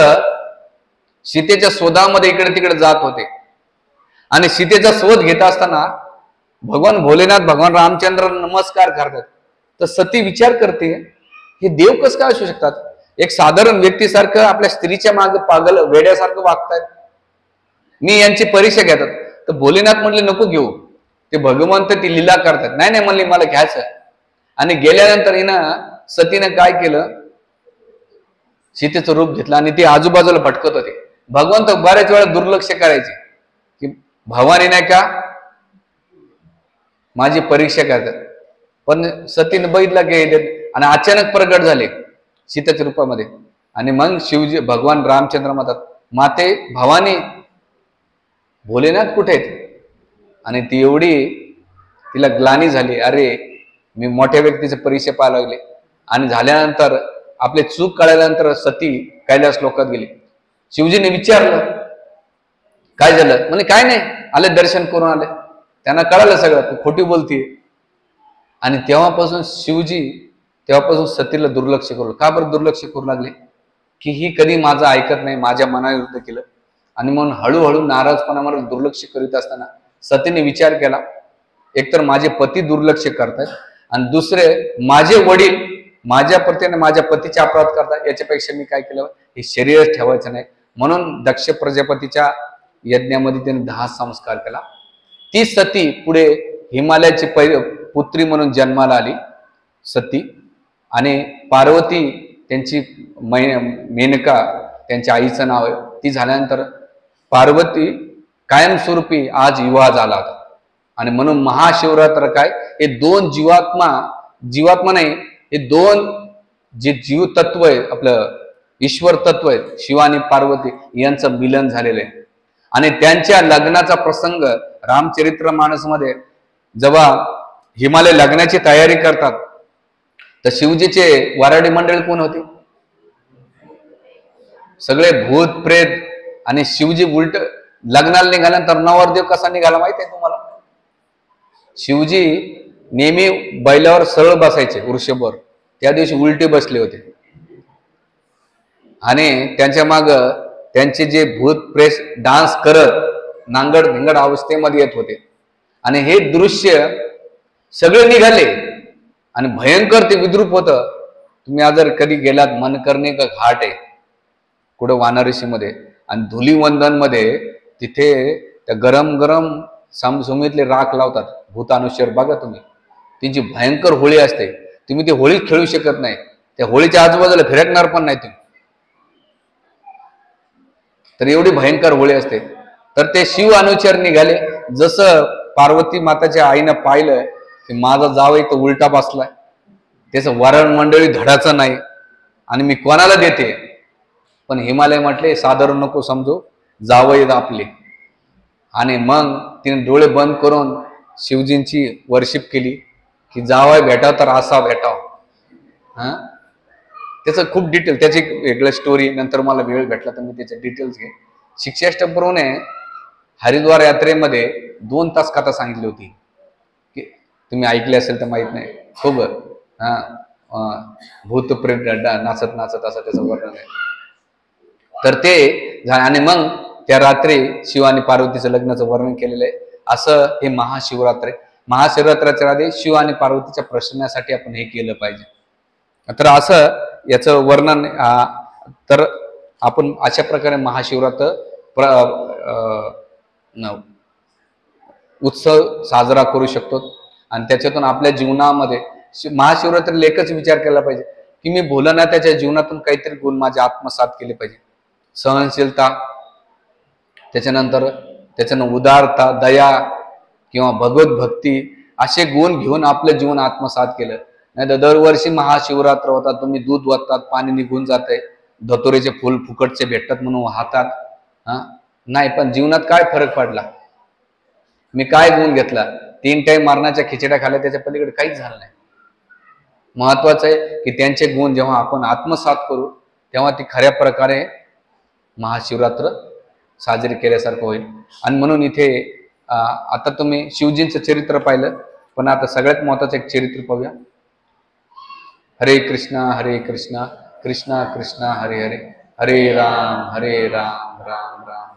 सीतेच्या शोधामध्ये इकडे तिकडे जात होते आणि सीतेचा शोध घेत असताना भगवान भोलेनाथ भगवान रामचंद्र नमस्कार करतात. तर सती विचार करते हे देव कसं काय असू शकतात, एक साधारण व्यक्तीसारखं आपल्या स्त्रीच्या मागे पागल वेड्यासारखं वागतायत, मी यांची परीक्षा घेतात. तर भोलेनाथ म्हणले नको घेऊ, ते भगवंत ती लीला करतात. नाही नाही म्हणले मला घ्यायचं. आणि गेल्यानंतर हिनं सतीनं काय केलं, सीतेचं रूप घेतलं आणि ती आजूबाजूला भटकत होते. भगवंत बऱ्याच वेळा दुर्लक्ष करायचे की भवानी नाही का माझी परीक्षा करतात, पण सतीनं बघितलं गेले आणि अचानक प्रगट झाले सीतेच्या रूपामध्ये. आणि मग शिवजी भगवान रामचंद्र म्हणतात माते भवानी भोलेनाथ कुठे आहेत. आणि ती एवढी तिला ग्लानी झाली, अरे मी मोठ्या व्यक्तीचे परीक्षा पाहायला लागले. आणि झाल्यानंतर आपले चूक कळल्यानंतर सती कैलास लोकात गेली. शिवजीने विचारलं काय झालं, म्हणजे काय नाही आले दर्शन करून आले. त्यांना कळालं सगळं तू खोटी बोलतीये. आणि तेव्हापासून सतीला दुर्लक्ष करू. का बरं दुर्लक्ष करू लागले, की ही कधी माझं ऐकत नाही, माझ्या मनाविरुद्ध केलं. आणि म्हणून हळूहळू नाराजपणावर दुर्लक्ष करीत असताना सतीने विचार केला एकतर माझे पती दुर्लक्ष करतात आणि दुसरे माझे वडील माझ्या पतीने माझ्या पतीचे अपराध करतात, याच्यापेक्षा मी काय केलं हे शरीर ठेवायचं नाही. म्हणून दक्ष प्रजापतीच्या यज्ञामध्ये त्याने 10 संस्कार केला. ती सती पुढे हिमालयाची पुत्री म्हणून जन्माला आली सती. आणि पार्वती त्यांची मेनका त्यांच्या आईचं नाव आहे. ती झाल्यानंतर पार्वती कायमस्वरूपी आज विवाह झाला होता. आणि म्हणून महाशिवरात्र काय हे दोन जीवात्मा नाही, हे दोन जे जीव तत्व आहे आपलं ईश्वर तत्व आहे शिव आणि पार्वती यांचं मिलन झालेलं आहे. आणि त्यांच्या लग्नाचा प्रसंग रामचरित्र मानसमध्ये जेव्हा हिमालय लग्नाची तयारी करतात तर शिवजीचे वराडी मंडळी कोण होते, सगळे भूत प्रेत. आणि शिवजी उलट लग्नाला निघाल्यानंतर नवरदेव कसा निघाला माहिती आहे तुम्हाला, शिवजी नेहमी बैलावर सरळ बसायचे वृषभवर, त्या दिवशी उलटे बसले होते. आणि त्यांच्या माग त्यांचे जे भूत प्रेत डान्स करत नांगड भिंगड अवस्थेमध्ये येत होते. आणि हे दृश्य सगळे निघाले आणि भयंकर ते विद्रूप होतं. तुम्ही आज जर कधी गेलात मनकर्णी का घाट आहे कुठं वानारसीमध्ये आणि धुलीवंदन मध्ये, तिथे त्या गरम गरम समसुमीतले राख लावतात भूतानुश्वर. बघा तुम्ही, त्यांची भयंकर होळी असते, तुम्ही ती होळी खेळू शकत नाही, त्या होळीच्या आजूबाजूला फिरकणार पण नाही तुम्ही, तर एवढी भयंकर होळी असते. तर ते शिव अनुचर निघाले. जसं पार्वती माताच्या आईनं पाहिलं की माझा जावई तो उलटा बसलाय, त्याचं वरण मंडळी धडाचं नाही आणि मी कोणाला देते. पण हिमालय म्हटले साधारण नको समजू, जावई आपले. आणि मग तिने डोळे बंद करून शिवजींची वर्शिप केली की जावई भेटाव तर असा भेटाव. त्याचं खूप डिटेल, त्याची एक वेगळं स्टोरी नंतर मला वेळ भेटला तर मी त्याचे डिटेल्स घे. शिक्षाष्टप्रभूने हरिद्वार यात्रेमध्ये 2 तास कथा सांगितली होती की तुम्ही ऐकले असेल तर माहित नाही. खूप भूत प्रेत नाचत नाचत असं त्याचं वर्णन आहे. तर ते आणि मग त्या रात्री शिव आणि पार्वतीचं लग्नाचं वर्णन केलेलं आहे. असं हे महाशिवरात्राच्या आधी शिव आणि पार्वतीच्या प्रश्नासाठी आपण हे केलं पाहिजे. तर असं याचं वर्णन. तर आपण अशा प्रकारे महाशिवरात्र उत्सव साजरा करू शकतो. आणि त्याच्यातून आपल्या जीवनामध्ये महाशिवरात्री एकच विचार केला पाहिजे की मी भोलेनाथाच्या जीवनातून काहीतरी गुण माझे आत्मसात केले पाहिजे. सहनशीलता, त्याच्यानं उदारता, दया किंवा भगवत भक्ती असे गुण घेऊन आपलं जीवन आत्मसात केलं. नाही तर दरवर्षी महाशिवरात्र होतात, तुम्ही दूध वाटतात, पाणी निघून जाते, धतोरेचे फुल फुकटचे भेटतात म्हणून वाहतात. नाही, पण जीवनात काय फरक पडला, मी काय गुण घेतला, 3 टाइम मरणाच्या खिचड्या खाल्ल्या, त्याच्या पलीकडे काहीच झालं नाही. महत्वाचं आहे की त्यांचे गुण जेव्हा आपण आत्मसात करू तेव्हा ती खऱ्या प्रकारे महाशिवरात्र साजरी केल्यासारखं होईल. आणि म्हणून इथे आता तुम्ही शिवजींचं चरित्र पाहिलं, पण आता सगळ्यात महत्वाचं एक चरित्र पाहूया. हरे कृष्णा कृष्णा कृष्णा हरे हरे, हरे राम राम राम.